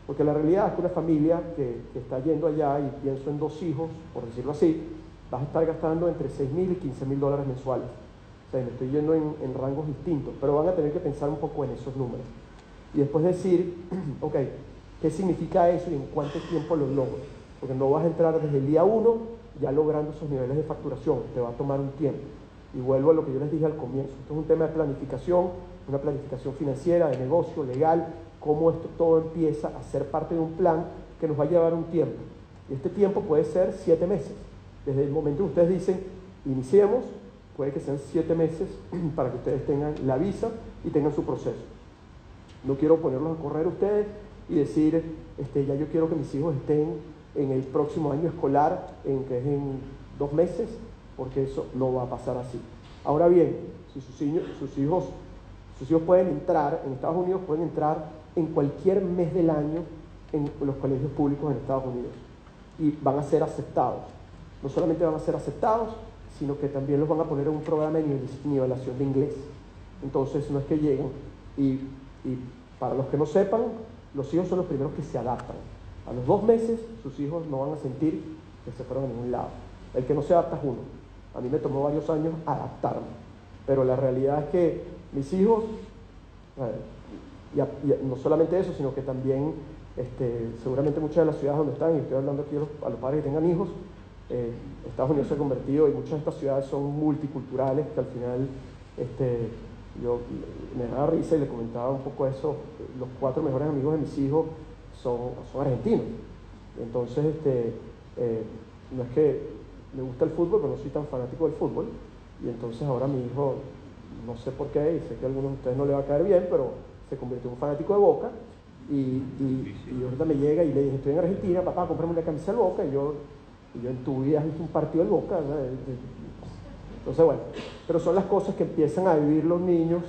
Porque la realidad es que una familia que está yendo allá, y pienso en 2 hijos, por decirlo así, vas a estar gastando entre 6.000 y 15.000 dólares mensuales. O sea, me estoy yendo en rangos distintos, pero van a tener que pensar un poco en esos números. Y después decir, ok, ¿qué significa eso y en cuánto tiempo lo logro? Porque no vas a entrar desde el día 1 ya logrando esos niveles de facturación, te va a tomar un tiempo. Y vuelvo a lo que yo les dije al comienzo, esto es un tema de planificación, una planificación financiera, de negocio, legal, cómo esto todo empieza a ser parte de un plan que nos va a llevar un tiempo. Y este tiempo puede ser 7 meses. Desde el momento que ustedes dicen, iniciemos, puede que sean 7 meses para que ustedes tengan la visa y tengan su proceso. No quiero ponerlos a correr ustedes y decir, ya yo quiero que mis hijos estén en el próximo año escolar, que es en 2 meses, porque eso no va a pasar así. Ahora bien, si sus hijos pueden entrar, en Estados Unidos pueden entrar en cualquier mes del año en los colegios públicos en Estados Unidos y van a ser aceptados. No solamente van a ser aceptados, sino que también los van a poner en un programa de nivelación de inglés. Entonces no es que lleguen y para los que no sepan, los hijos son los primeros que se adaptan. A los 2 meses sus hijos no van a sentir que se fueron a ningún lado. El que no se adapta es uno. A mí me tomó varios años adaptarme, pero la realidad es que mis hijos, no solamente eso, sino que también seguramente muchas de las ciudades donde están, y estoy hablando aquí a los padres que tengan hijos, Estados Unidos se ha convertido, y muchas de estas ciudades son multiculturales, que al final yo me daba risa y le comentaba un poco eso. Los 4 mejores amigos de mis hijos son argentinos. Entonces no es que me gusta el fútbol, pero no soy tan fanático del fútbol, y entonces ahora mi hijo, no sé por qué, y sé que a algunos de ustedes no le va a caer bien, pero se convirtió en un fanático de Boca, y ahorita me llega y le dije, estoy en Argentina, papá, cómprame una camisa del Boca, y yo en tu vida hice un partido del Boca, ¿no? Entonces, bueno, pero son las cosas que empiezan a vivir los niños,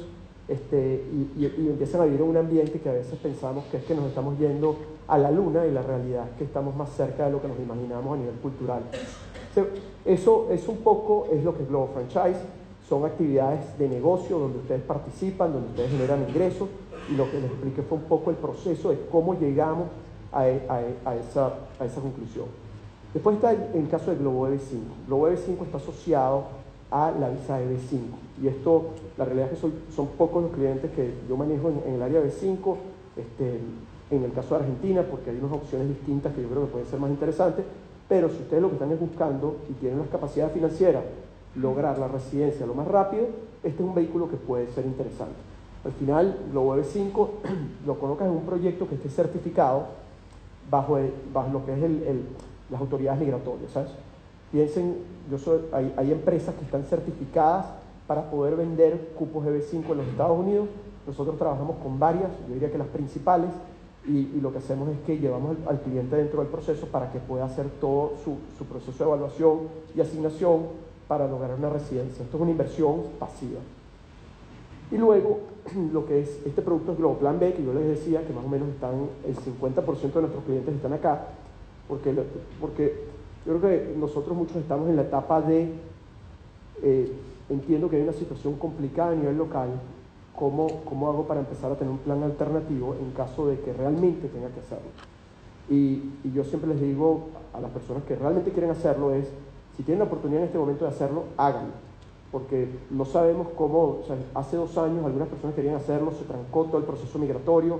y empiezan a vivir en un ambiente que a veces pensamos que es que nos estamos yendo a la luna, y la realidad es que estamos más cerca de lo que nos imaginamos a nivel cultural. Eso un poco es lo que es Globo Franchise. Son actividades de negocio donde ustedes participan, donde ustedes generan ingresos, y lo que les expliqué fue un poco el proceso de cómo llegamos a esa conclusión. Después está el caso de Globo EB5. Globo EB5 está asociado a la visa EB5, y esto, la realidad es que son pocos los clientes que yo manejo en el área EB5, en el caso de Argentina, porque hay unas opciones distintas que yo creo que pueden ser más interesantes, pero si ustedes lo que están es buscando y tienen las capacidades financieras, lograr la residencia lo más rápido, este es un vehículo que puede ser interesante. Al final, Globo EB5 lo colocas en un proyecto que esté certificado bajo lo que es las autoridades migratorias, ¿sabes? Piensen, hay empresas que están certificadas para poder vender cupos EB5 en los Estados Unidos. Nosotros trabajamos con varias, yo diría que las principales, y lo que hacemos es que llevamos al cliente dentro del proceso para que pueda hacer todo su proceso de evaluación y asignación para lograr una residencia. Esto es una inversión pasiva. Y luego, lo que es este producto es Globo Plan B, que yo les decía que más o menos el 50% de nuestros clientes están acá, porque yo creo que nosotros muchos estamos en la etapa de, entiendo que hay una situación complicada a nivel local, ¿cómo hago para empezar a tener un plan alternativo en caso de que realmente tenga que hacerlo? Y yo siempre les digo a las personas que realmente quieren hacerlo es, si tienen la oportunidad en este momento de hacerlo, háganlo, porque no sabemos cómo, o sea, hace 2 años algunas personas querían hacerlo, se trancó todo el proceso migratorio.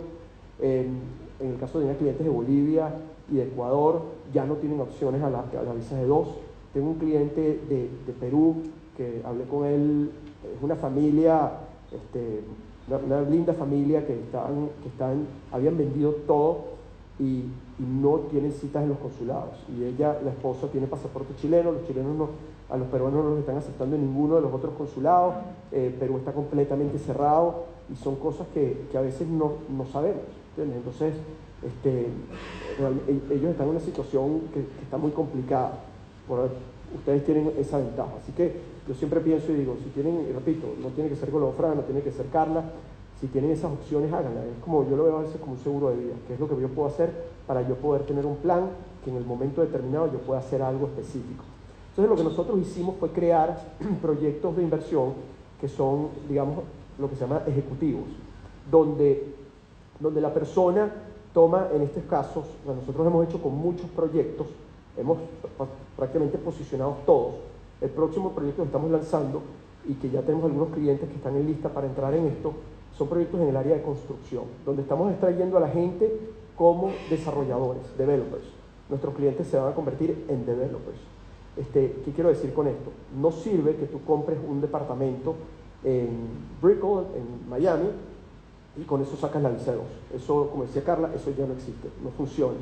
En el caso de clientes de Bolivia y de Ecuador, ya no tienen opciones a la visa de 2. Tengo un cliente de Perú que hablé con él, es una familia, una linda familia que habían vendido todo y no tienen citas en los consulados. Y ella, la esposa, tiene pasaporte chileno, los chilenos a los peruanos no los están aceptando en ninguno de los otros consulados, Perú está completamente cerrado, y son cosas que a veces no sabemos, ¿entiendes? Entonces, ellos están en una situación que está muy complicada. Ustedes tienen esa ventaja, así que yo siempre pienso y digo, si tienen, y repito, no tiene que ser Globo Fran, no tiene que ser Carla, si tienen esas opciones, háganlas. Es como, yo lo veo a veces como un seguro de vida, que es lo que yo puedo hacer para yo poder tener un plan que en el momento determinado yo pueda hacer algo específico. Entonces, lo que nosotros hicimos fue crear proyectos de inversión que son, digamos, lo que se llama ejecutivos, donde la persona toma, en estos casos, o sea, nosotros hemos hecho con muchos proyectos, hemos prácticamente posicionado todos. El próximo proyecto que estamos lanzando, y que ya tenemos algunos clientes que están en lista para entrar en esto, son proyectos en el área de construcción, donde estamos extrayendo a la gente como desarrolladores, developers. Nuestros clientes se van a convertir en developers. ¿Qué quiero decir con esto? No sirve que tú compres un departamento en Brickell, en Miami, y con eso sacas la visa 2. Eso, como decía Carla, eso ya no existe, no funciona.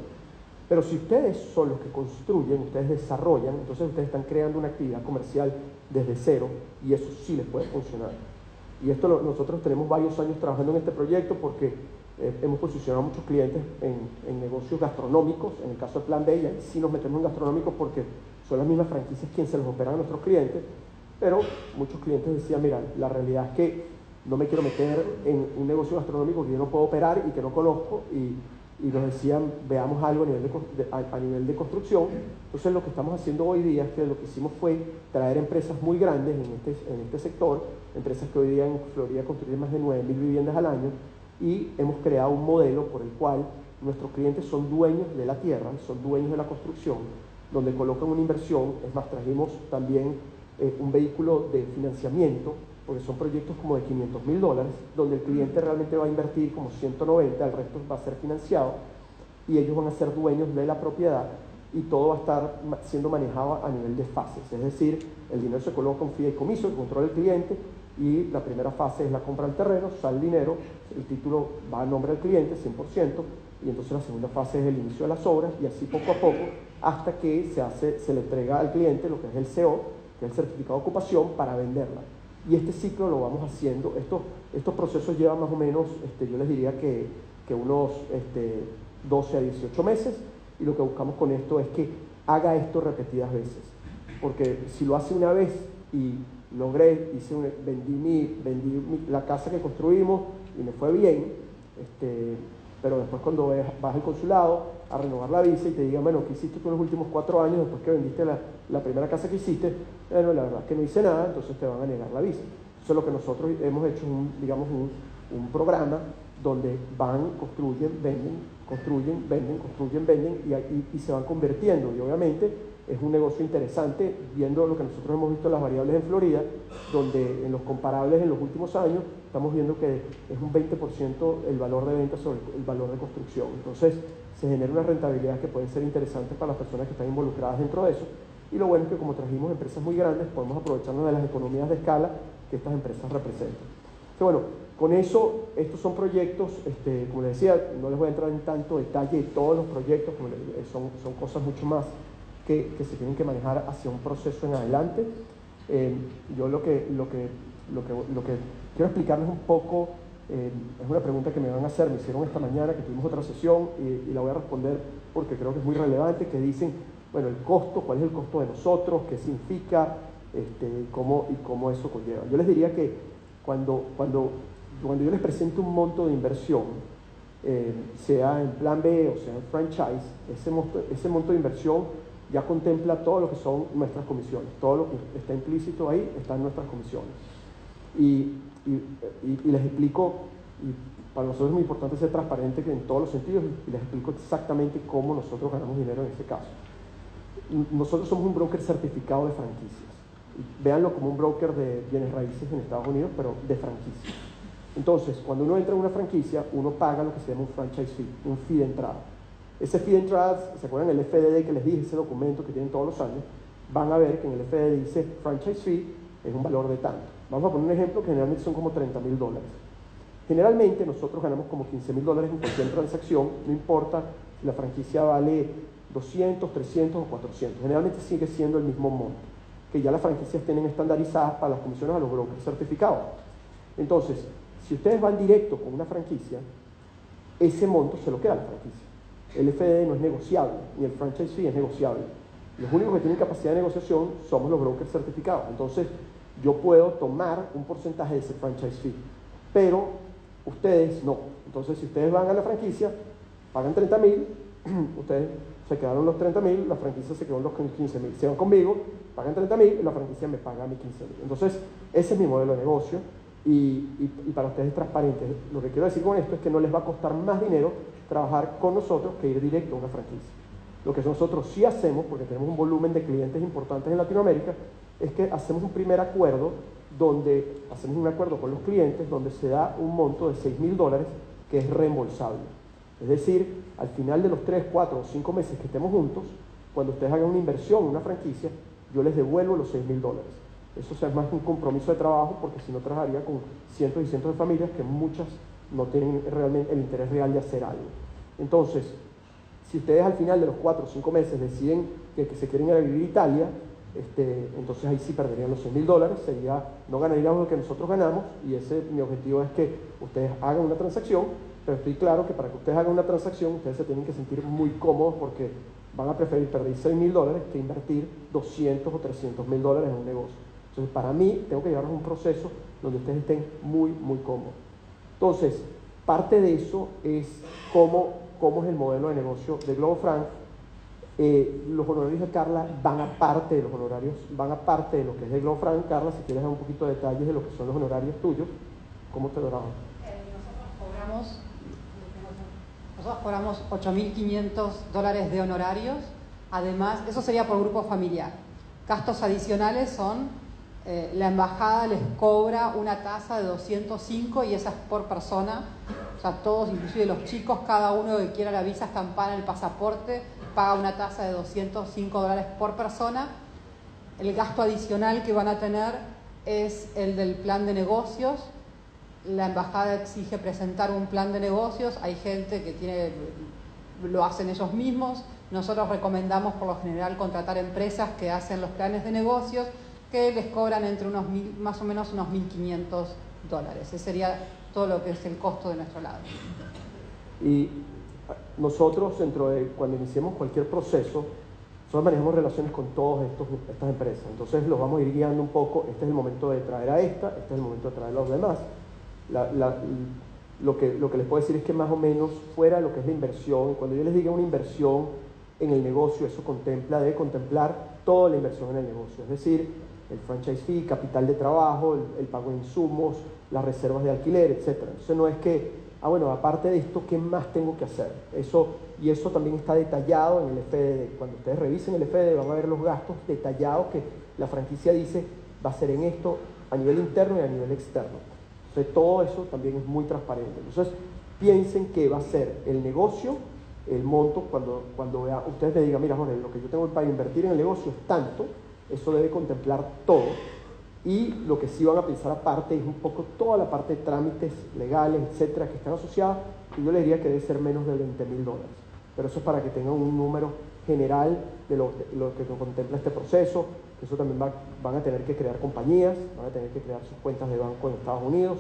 Pero si ustedes son los que construyen, ustedes desarrollan, entonces ustedes están creando una actividad comercial desde cero, y eso sí les puede funcionar. Y esto nosotros tenemos varios años trabajando en este proyecto porque hemos posicionado a muchos clientes en negocios gastronómicos, en el caso de Plan B, y ahí sí nos metemos en gastronómicos porque son las mismas franquicias quienes se los operan a nuestros clientes, pero muchos clientes decían, mira, la realidad es que no me quiero meter en un negocio gastronómico que yo no puedo operar y que no conozco, y nos decían, veamos algo a nivel de construcción. Entonces lo que estamos haciendo hoy día es que lo que hicimos fue traer empresas muy grandes en este sector, empresas que hoy día en Florida construyen más de 9.000 viviendas al año, y hemos creado un modelo por el cual nuestros clientes son dueños de la tierra, son dueños de la construcción, donde colocan una inversión. Es más, trajimos también un vehículo de financiamiento, porque son proyectos como de $500,000, donde el cliente realmente va a invertir como 190, el resto va a ser financiado, y ellos van a ser dueños de la propiedad, y todo va a estar siendo manejado a nivel de fases. Es decir, el dinero se coloca en un fideicomiso que controla el cliente, y la primera fase es la compra del terreno, sale el dinero, el título va a nombre del cliente, 100%, y entonces la segunda fase es el inicio de las obras, y así poco a poco, hasta que se le entrega al cliente lo que es el CO, que es el certificado de ocupación, para venderla. Y este ciclo lo vamos haciendo. Estos procesos llevan más o menos, yo les diría que unos 12 a 18 meses, y lo que buscamos con esto es que haga esto repetidas veces, porque si lo hace una vez y logré, vendí la casa que construimos y me fue bien, pero después cuando vas al consulado a renovar la visa y te digan, bueno, ¿qué hiciste tú en los últimos 4 años después que vendiste la primera casa que hiciste? Bueno, la verdad es que no hice nada, entonces te van a negar la visa. Eso es lo que nosotros hemos hecho, un programa donde van, construyen, venden, y se van convirtiendo. Y obviamente es un negocio interesante, viendo lo que nosotros hemos visto en las variables en Florida, donde en los comparables en los últimos años estamos viendo que es un 20% el valor de venta sobre el valor de construcción. Entonces se genera una rentabilidad que puede ser interesante para las personas que están involucradas dentro de eso. Y lo bueno es que como trajimos empresas muy grandes, podemos aprovecharnos de las economías de escala que estas empresas representan. Entonces, bueno, con eso, estos son proyectos, como les decía, no les voy a entrar en tanto detalle de todos los proyectos, son cosas mucho más que se tienen que manejar hacia un proceso en adelante. Yo lo que quiero explicarles un poco, es una pregunta que me van a hacer, me hicieron esta mañana, que tuvimos otra sesión, y la voy a responder porque creo que es muy relevante, que dicen, bueno, el costo, ¿cuál es el costo de nosotros? ¿Qué significa? Cómo eso conlleva. Yo les diría que cuando yo les presento un monto de inversión, sea en plan B o sea en franchise, ese monto de inversión ya contempla todo lo que son nuestras comisiones. Todo lo que está implícito ahí está en nuestras comisiones. Y les explico, y para nosotros es muy importante ser transparente en todos los sentidos, y les explico exactamente cómo nosotros ganamos dinero en este caso. Nosotros somos un broker certificado de franquicias. Véanlo como un broker de bienes raíces en Estados Unidos, pero de franquicia. Entonces, cuando uno entra en una franquicia, uno paga lo que se llama un franchise fee, un fee de entrada. Ese fee de entrada, ¿se acuerdan el FDD que les dije, ese documento que tienen todos los años? Van a ver que en el FDD dice franchise fee es un valor de tanto. Vamos a poner un ejemplo que generalmente son como $30,000. Generalmente nosotros ganamos como $15,000 en cualquier transacción, no importa si la franquicia vale 200, 300 o 400. Generalmente sigue siendo el mismo monto, que ya las franquicias tienen estandarizadas para las comisiones a los brokers certificados. Entonces, si ustedes van directo con una franquicia, ese monto se lo queda a la franquicia. El FDD no es negociable, ni el franchise fee es negociable. Los únicos que tienen capacidad de negociación somos los brokers certificados. Entonces, yo puedo tomar un porcentaje de ese franchise fee, pero ustedes no. Entonces, si ustedes van a la franquicia, pagan 30,000, ustedes se quedaron los 30,000, la franquicia se quedó los 15,000. Se van conmigo, pagan 30,000 y la franquicia me paga a mí 15,000. Entonces, ese es mi modelo de negocio, y para ustedes es transparente. Lo que quiero decir con esto es que no les va a costar más dinero trabajar con nosotros que ir directo a una franquicia. Lo que nosotros sí hacemos, porque tenemos un volumen de clientes importantes en Latinoamérica, es que hacemos un primer acuerdo, donde hacemos un acuerdo con los clientes donde se da un monto de $6,000 que es reembolsable. Es decir, al final de los 3, 4 o 5 meses que estemos juntos, cuando ustedes hagan una inversión en una franquicia, yo les devuelvo los $6,000. Eso es más un compromiso de trabajo, porque si no trabajaría con cientos y cientos de familias que muchas no tienen realmente el interés real de hacer algo. Entonces, si ustedes al final de los 4 o 5 meses deciden que se quieren ir a vivir a Italia, entonces ahí sí perderían los $6,000, no ganaríamos lo que nosotros ganamos, y mi objetivo es que ustedes hagan una transacción, pero estoy claro que para que ustedes hagan una transacción, ustedes se tienen que sentir muy cómodos, porque van a preferir perder $6,000 que invertir $200 o $300,000 en un negocio. Entonces, para mí, tengo que llevarlos a un proceso donde ustedes estén muy, muy cómodos. Entonces, parte de eso es cómo es el modelo de negocio de Globo Frank. Los honorarios de Carla van aparte de los honorarios, van aparte de lo que es de Globo Frank. Carla, si quieres dar un poquito de detalles de lo que son los honorarios tuyos, ¿cómo te lo dan? Nosotros cobramos $8.500 de honorarios. Además, eso sería por grupo familiar. Gastos adicionales son, la embajada les cobra una tasa de 205 y esa es por persona. O sea, todos, inclusive los chicos, cada uno que quiera la visa estampada en el pasaporte, paga una tasa de $205 por persona. El gasto adicional que van a tener es el del plan de negocios. La embajada exige presentar un plan de negocios. Hay gente que lo hacen ellos mismos. Nosotros recomendamos por lo general contratar empresas que hacen los planes de negocios, que les cobran entre más o menos unos $1.500. Ese sería todo lo que es el costo de nuestro lado. Y nosotros, cuando iniciemos cualquier proceso, nosotros manejamos relaciones con todas estas empresas. Entonces los vamos a ir guiando un poco. Este es el momento de traer a este es el momento de traer a los demás. Lo que les puedo decir es que más o menos fuera de lo que es la inversión, cuando yo les diga una inversión en el negocio, eso debe contemplar toda la inversión en el negocio, es decir, el franchise fee, capital de trabajo, el pago de insumos, las reservas de alquiler, etc. Entonces no es que, bueno, aparte de esto, ¿qué más tengo que hacer? Eso también está detallado en el FDD. Cuando ustedes revisen el FDD van a ver los gastos detallados que la franquicia dice va a ser en esto a nivel interno y a nivel externo. Entonces todo eso también es muy transparente. Entonces piensen que va a ser el negocio, el monto, cuando ustedes le digan, mira Jorge, lo que yo tengo para invertir en el negocio es tanto, eso debe contemplar todo. Y lo que sí van a pensar aparte es un poco toda la parte de trámites legales, etcétera, que están asociados, y yo les diría que debe ser menos de $20.000. Pero eso es para que tengan un número general de lo que contempla este proceso. Eso también van a tener que crear compañías, van a tener que crear sus cuentas de banco en Estados Unidos,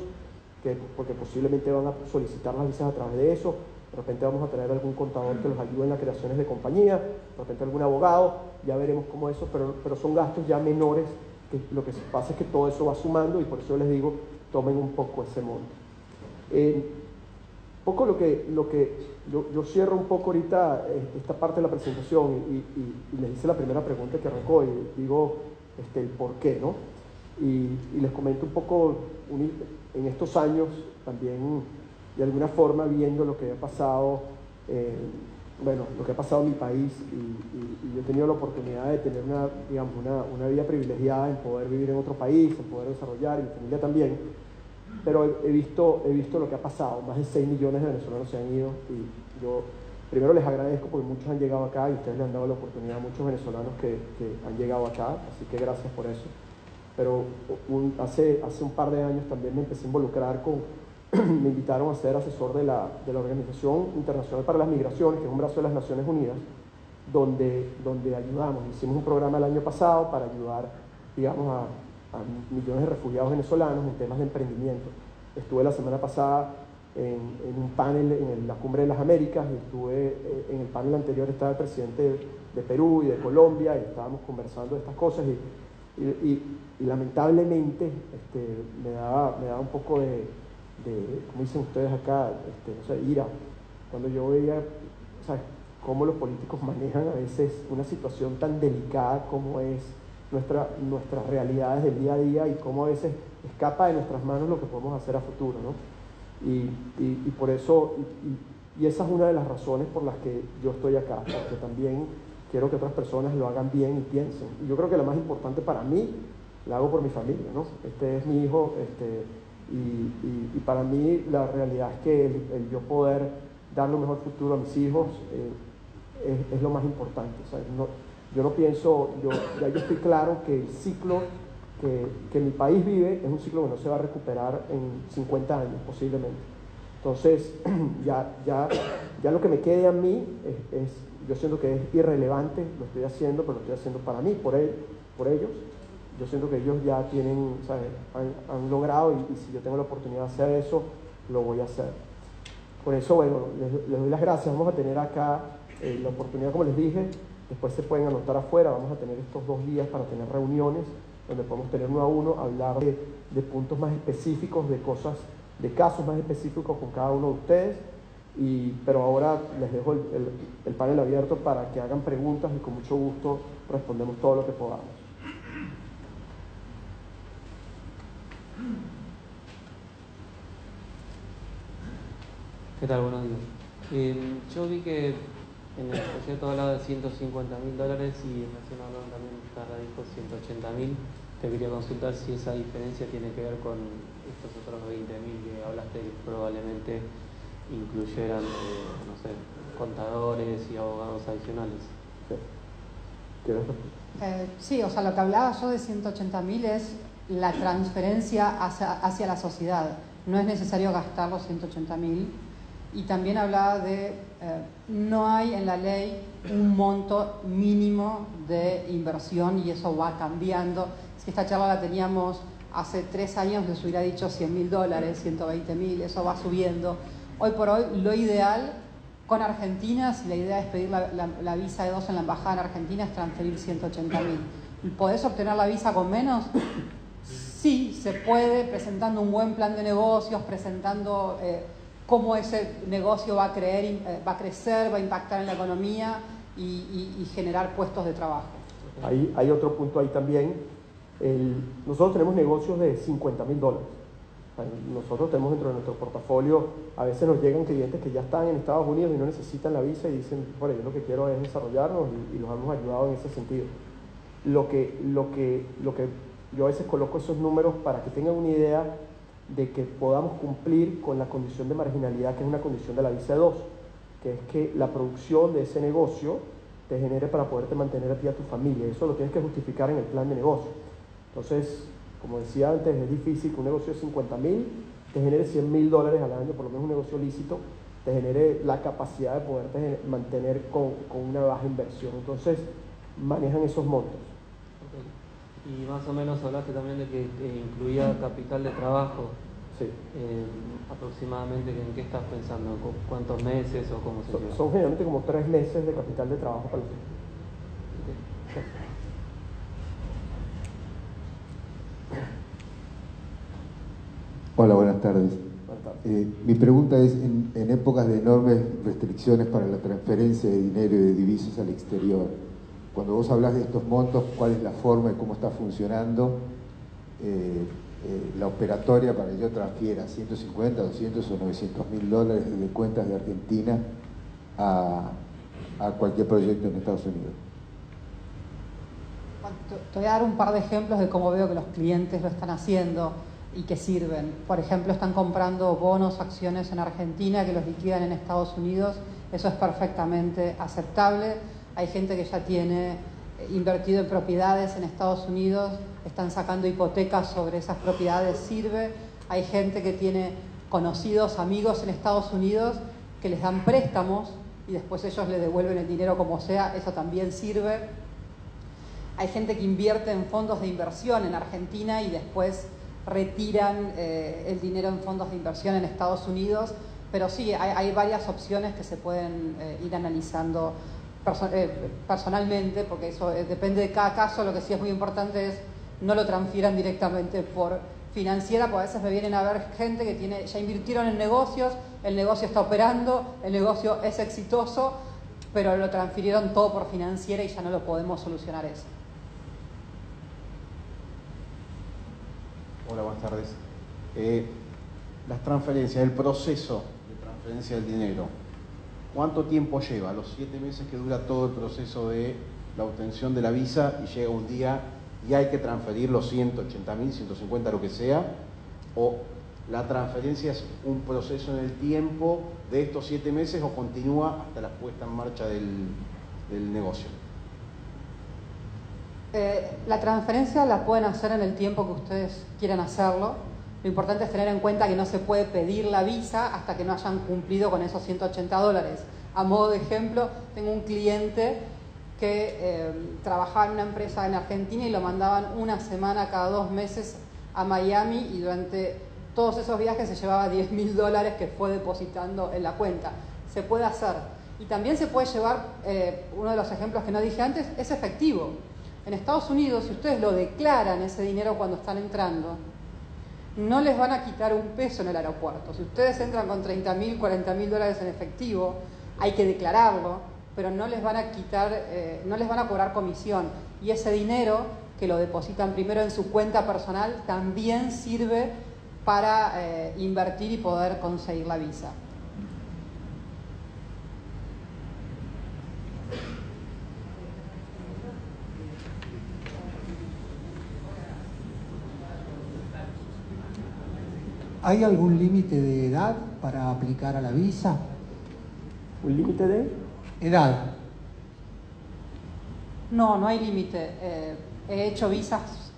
porque posiblemente van a solicitar las visas a través de eso. De repente vamos a traer algún contador que los ayude en las creaciones de compañía, de repente algún abogado, ya veremos cómo eso, pero son gastos ya menores, que lo que pasa es que todo eso va sumando y por eso les digo, tomen un poco ese monto. Poco lo que yo cierro un poco ahorita esta parte de la presentación y les hice la primera pregunta que arrancó y digo el por qué, ¿no? Y les comento un poco en estos años también de alguna forma viendo lo que ha pasado, lo que ha pasado en mi país y yo he tenido la oportunidad de tener una vida privilegiada en poder vivir en otro país, en poder desarrollar, y mi familia también, pero he visto lo que ha pasado. Más de 6 millones de venezolanos se han ido y yo primero les agradezco porque muchos han llegado acá y ustedes le han dado la oportunidad a muchos venezolanos que han llegado acá, así que gracias por eso. Pero hace un par de años también me empecé a involucrar me invitaron a ser asesor de la Organización Internacional para las Migraciones, que es un brazo de las Naciones Unidas, donde ayudamos. Hicimos un programa el año pasado para ayudar, a millones de refugiados venezolanos en temas de emprendimiento. Estuve la semana pasada en un panel en la Cumbre de las Américas y estuve en el panel anterior, estaba el presidente de Perú y de Colombia y estábamos conversando de estas cosas y lamentablemente me daba un poco de como dicen ustedes acá, ira, cuando yo veía cómo los políticos manejan a veces una situación tan delicada como es nuestras realidades del día a día y cómo a veces escapa de nuestras manos lo que podemos hacer a futuro, ¿no? Y por eso, y esa es una de las razones por las que yo estoy acá, porque también quiero que otras personas lo hagan bien y piensen. Y yo creo que la más importante para mí, la hago por mi familia, ¿no? Este es mi hijo, y para mí la realidad es que el yo poder darle un mejor futuro a mis hijos es lo más importante. O sea, yo no pienso, yo estoy claro que el ciclo que mi país vive es un ciclo que no se va a recuperar en 50 años posiblemente. Entonces ya lo que me quede a mí yo siento que es irrelevante, lo estoy haciendo, pero lo estoy haciendo para mí, por ellos. Yo siento que ellos ya tienen, han logrado y si yo tengo la oportunidad de hacer eso, lo voy a hacer. Por eso, bueno, les doy las gracias. Vamos a tener acá la oportunidad, como les dije, después se pueden anotar afuera, vamos a tener estos 2 días para tener reuniones donde podemos tener uno a uno, hablar de puntos más específicos, de cosas, de casos más específicos con cada uno de ustedes. Pero ahora les dejo el panel abierto para que hagan preguntas y con mucho gusto respondemos todo lo que podamos. ¿Qué tal? Buenos días. Yo vi que en el proyecto hablaba de $150.000 y recién hablaron también, Carla dijo 180.000. Te quería consultar si esa diferencia tiene que ver con estos otros 20.000 que hablaste que probablemente incluyeran, no sé, contadores y abogados adicionales. Sí, o sea, lo que hablaba yo de 180.000 es la transferencia hacia la sociedad. No es necesario gastar los 180.000. Y también hablaba de, no hay en la ley un monto mínimo de inversión y eso va cambiando. Si esta charla la teníamos hace 3 años, les hubiera dicho $100.000, 120.000, eso va subiendo. Hoy por hoy, lo ideal con Argentina, si la idea es pedir la visa E2 en la embajada en Argentina, es transferir 180.000. ¿Podés obtener la visa con menos? Sí, se puede, presentando un buen plan de negocios, presentando cómo ese negocio va a crecer, va a impactar en la economía y generar puestos de trabajo. Hay otro punto ahí también. Nosotros tenemos negocios de $50.000. Nosotros tenemos dentro de nuestro portafolio, a veces nos llegan clientes que ya están en Estados Unidos y no necesitan la visa y dicen, bueno, yo lo que quiero es desarrollarnos y los hemos ayudado en ese sentido. Lo que yo a veces coloco esos números para que tengan una idea de que podamos cumplir con la condición de marginalidad, que es una condición de la visa 2, que es que la producción de ese negocio te genere para poderte mantener a ti y a tu familia. Eso lo tienes que justificar en el plan de negocio. Entonces, como decía antes, es difícil que un negocio de $50.000 te genere $100.000 al año, por lo menos un negocio lícito, te genere la capacidad de poderte mantener con una baja inversión. Entonces, manejan esos montos. Y más o menos hablaste también de que incluía capital de trabajo. Sí. Aproximadamente, ¿en qué estás pensando? ¿Cuántos meses o cómo se llama? Son generalmente como 3 meses de capital de trabajo para los hijos. Hola, buenas tardes. Mi pregunta es, en épocas de enormes restricciones para la transferencia de dinero y de divisas al exterior, cuando vos hablas de estos montos, ¿cuál es la forma y cómo está funcionando la operatoria para que yo transfiera 150, 200 o 900.000 dólares desde cuentas de Argentina a cualquier proyecto en Estados Unidos? Te voy a dar un par de ejemplos de cómo veo que los clientes lo están haciendo y que sirven. Por ejemplo, están comprando bonos, acciones en Argentina que los liquidan en Estados Unidos. Eso es perfectamente aceptable. Hay gente que ya tiene invertido en propiedades en Estados Unidos, están sacando hipotecas sobre esas propiedades, sirve. Hay gente que tiene conocidos, amigos en Estados Unidos que les dan préstamos y después ellos le devuelven el dinero como sea, eso también sirve. Hay gente que invierte en fondos de inversión en Argentina y después retiran el dinero en fondos de inversión en Estados Unidos, pero sí, hay varias opciones que se pueden ir analizando personalmente, porque eso depende de cada caso. Lo que sí es muy importante es no lo transfieran directamente por financiera, porque a veces me vienen a ver gente que ya invirtieron en negocios, el negocio está operando, el negocio es exitoso, pero lo transfirieron todo por financiera y ya no lo podemos solucionar eso. Hola, buenas tardes. Las transferencias, el proceso de transferencia del dinero, ¿cuánto tiempo lleva? ¿Los 7 meses que dura todo el proceso de la obtención de la visa y llega un día y hay que transferir los 180.000, 150, lo que sea? ¿O la transferencia es un proceso en el tiempo de estos 7 meses o continúa hasta la puesta en marcha del negocio? La transferencia la pueden hacer en el tiempo que ustedes quieran hacerlo. Lo importante es tener en cuenta que no se puede pedir la visa hasta que no hayan cumplido con esos 180 dólares. A modo de ejemplo, tengo un cliente que trabajaba en una empresa en Argentina y lo mandaban una semana cada 2 meses a Miami y durante todos esos viajes se llevaba $10.000 que fue depositando en la cuenta. Se puede hacer. Y también se puede llevar, uno de los ejemplos que no dije antes, es efectivo. En Estados Unidos, si ustedes lo declaran ese dinero cuando están entrando, no les van a quitar un peso en el aeropuerto. Si ustedes entran con 30.000, 40.000 dólares en efectivo, hay que declararlo, pero no les van a quitar, no les van a cobrar comisión. Y ese dinero, que lo depositan primero en su cuenta personal, también sirve para invertir y poder conseguir la visa. ¿Hay algún límite de edad para aplicar a la visa? ¿Un límite de edad? No, no hay límite. He hecho visas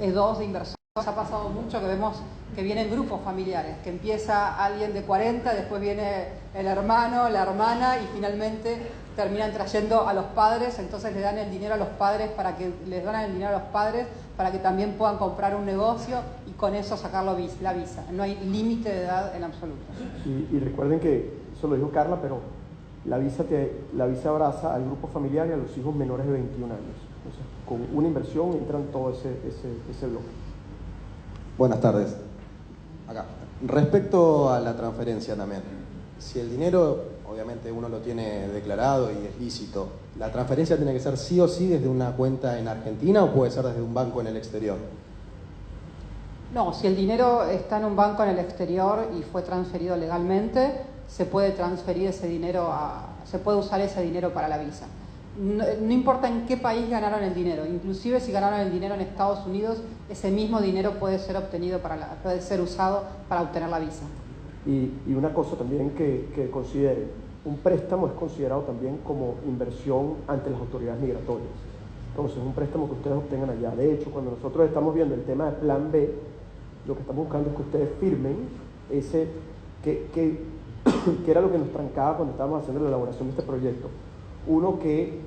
E2 de inversión. Nos ha pasado mucho que vemos que vienen grupos familiares, que empieza alguien de 40, después viene el hermano, la hermana y finalmente terminan trayendo a los padres, entonces le dan el dinero a los padres les donan el dinero a los padres para que también puedan comprar un negocio y con eso sacar la visa. No hay límite de edad en absoluto. Y recuerden que, eso lo dijo Carla, pero la visa abraza al grupo familiar y a los hijos menores de 21 años. Entonces, con una inversión entran todo ese bloque. Buenas tardes. Acá. Respecto a la transferencia también, si el dinero, obviamente uno lo tiene declarado y es lícito, ¿la transferencia tiene que ser sí o sí desde una cuenta en Argentina o puede ser desde un banco en el exterior? No, si el dinero está en un banco en el exterior y fue transferido legalmente, se puede transferir ese dinero se puede usar ese dinero para la visa. No importa en qué país ganaron el dinero, inclusive si ganaron el dinero en Estados Unidos, ese mismo dinero puede ser puede ser usado para obtener la visa. Y una cosa también que consideren, un préstamo es considerado también como inversión ante las autoridades migratorias. Entonces, un préstamo que ustedes obtengan allá. De hecho, cuando nosotros estamos viendo el tema de Plan B, lo que estamos buscando es que ustedes firmen ese que era lo que nos trancaba cuando estábamos haciendo la elaboración de este proyecto. Uno, que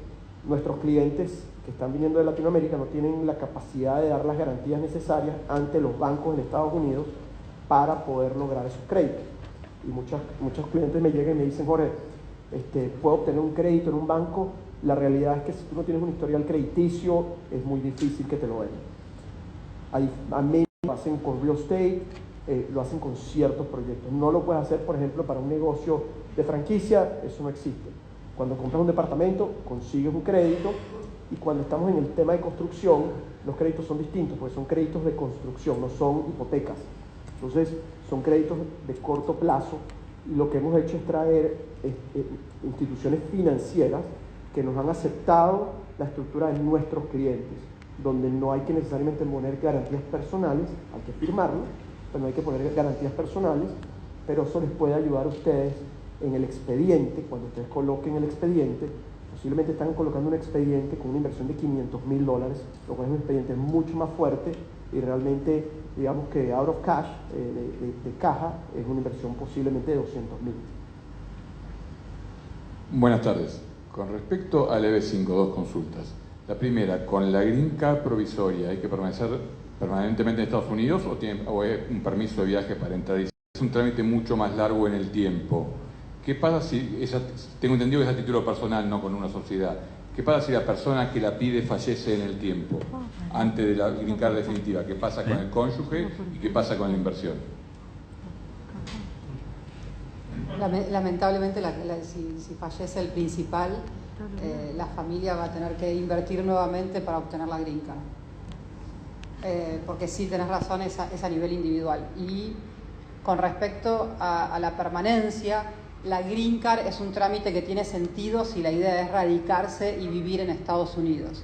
nuestros clientes que están viniendo de Latinoamérica no tienen la capacidad de dar las garantías necesarias ante los bancos en Estados Unidos para poder lograr esos créditos. Y muchos clientes me llegan y me dicen, Jorge, ¿puedo obtener un crédito en un banco? La realidad es que si tú no tienes un historial crediticio, es muy difícil que te lo den. A menos lo hacen con real estate, lo hacen con ciertos proyectos. No lo puedes hacer, por ejemplo, para un negocio de franquicia, eso no existe. Cuando compras un departamento, consigues un crédito, y cuando estamos en el tema de construcción, los créditos son distintos, porque son créditos de construcción, no son hipotecas. Entonces, son créditos de corto plazo, y lo que hemos hecho es traer instituciones financieras que nos han aceptado la estructura de nuestros clientes, donde no hay que necesariamente poner garantías personales, hay que firmarlo, pero no hay que poner garantías personales, pero eso les puede ayudar a ustedes en el expediente. Cuando ustedes coloquen el expediente, posiblemente están colocando un expediente con una inversión de $500,000, lo cual es un expediente mucho más fuerte y realmente, digamos que out of cash, de caja, es una inversión posiblemente de $200,000. Buenas tardes. Con respecto al EB5, dos consultas. La primera, con la Green Card provisoria, ¿hay que permanecer permanentemente en Estados Unidos o es un permiso de viaje para entrar? Es un trámite mucho más largo en el tiempo. ¿Qué pasa si, tengo entendido que es a título personal, no con una sociedad? ¿Qué pasa si la persona que la pide fallece en el tiempo, antes de la Green Card definitiva? ¿Qué pasa con el cónyuge y qué pasa con la inversión? Lamentablemente, si fallece el principal, la familia va a tener que invertir nuevamente para obtener la Green Card. Porque sí, tenés razón, es a nivel individual. Y con respecto a la permanencia, la Green Card es un trámite que tiene sentido si la idea es radicarse y vivir en Estados Unidos.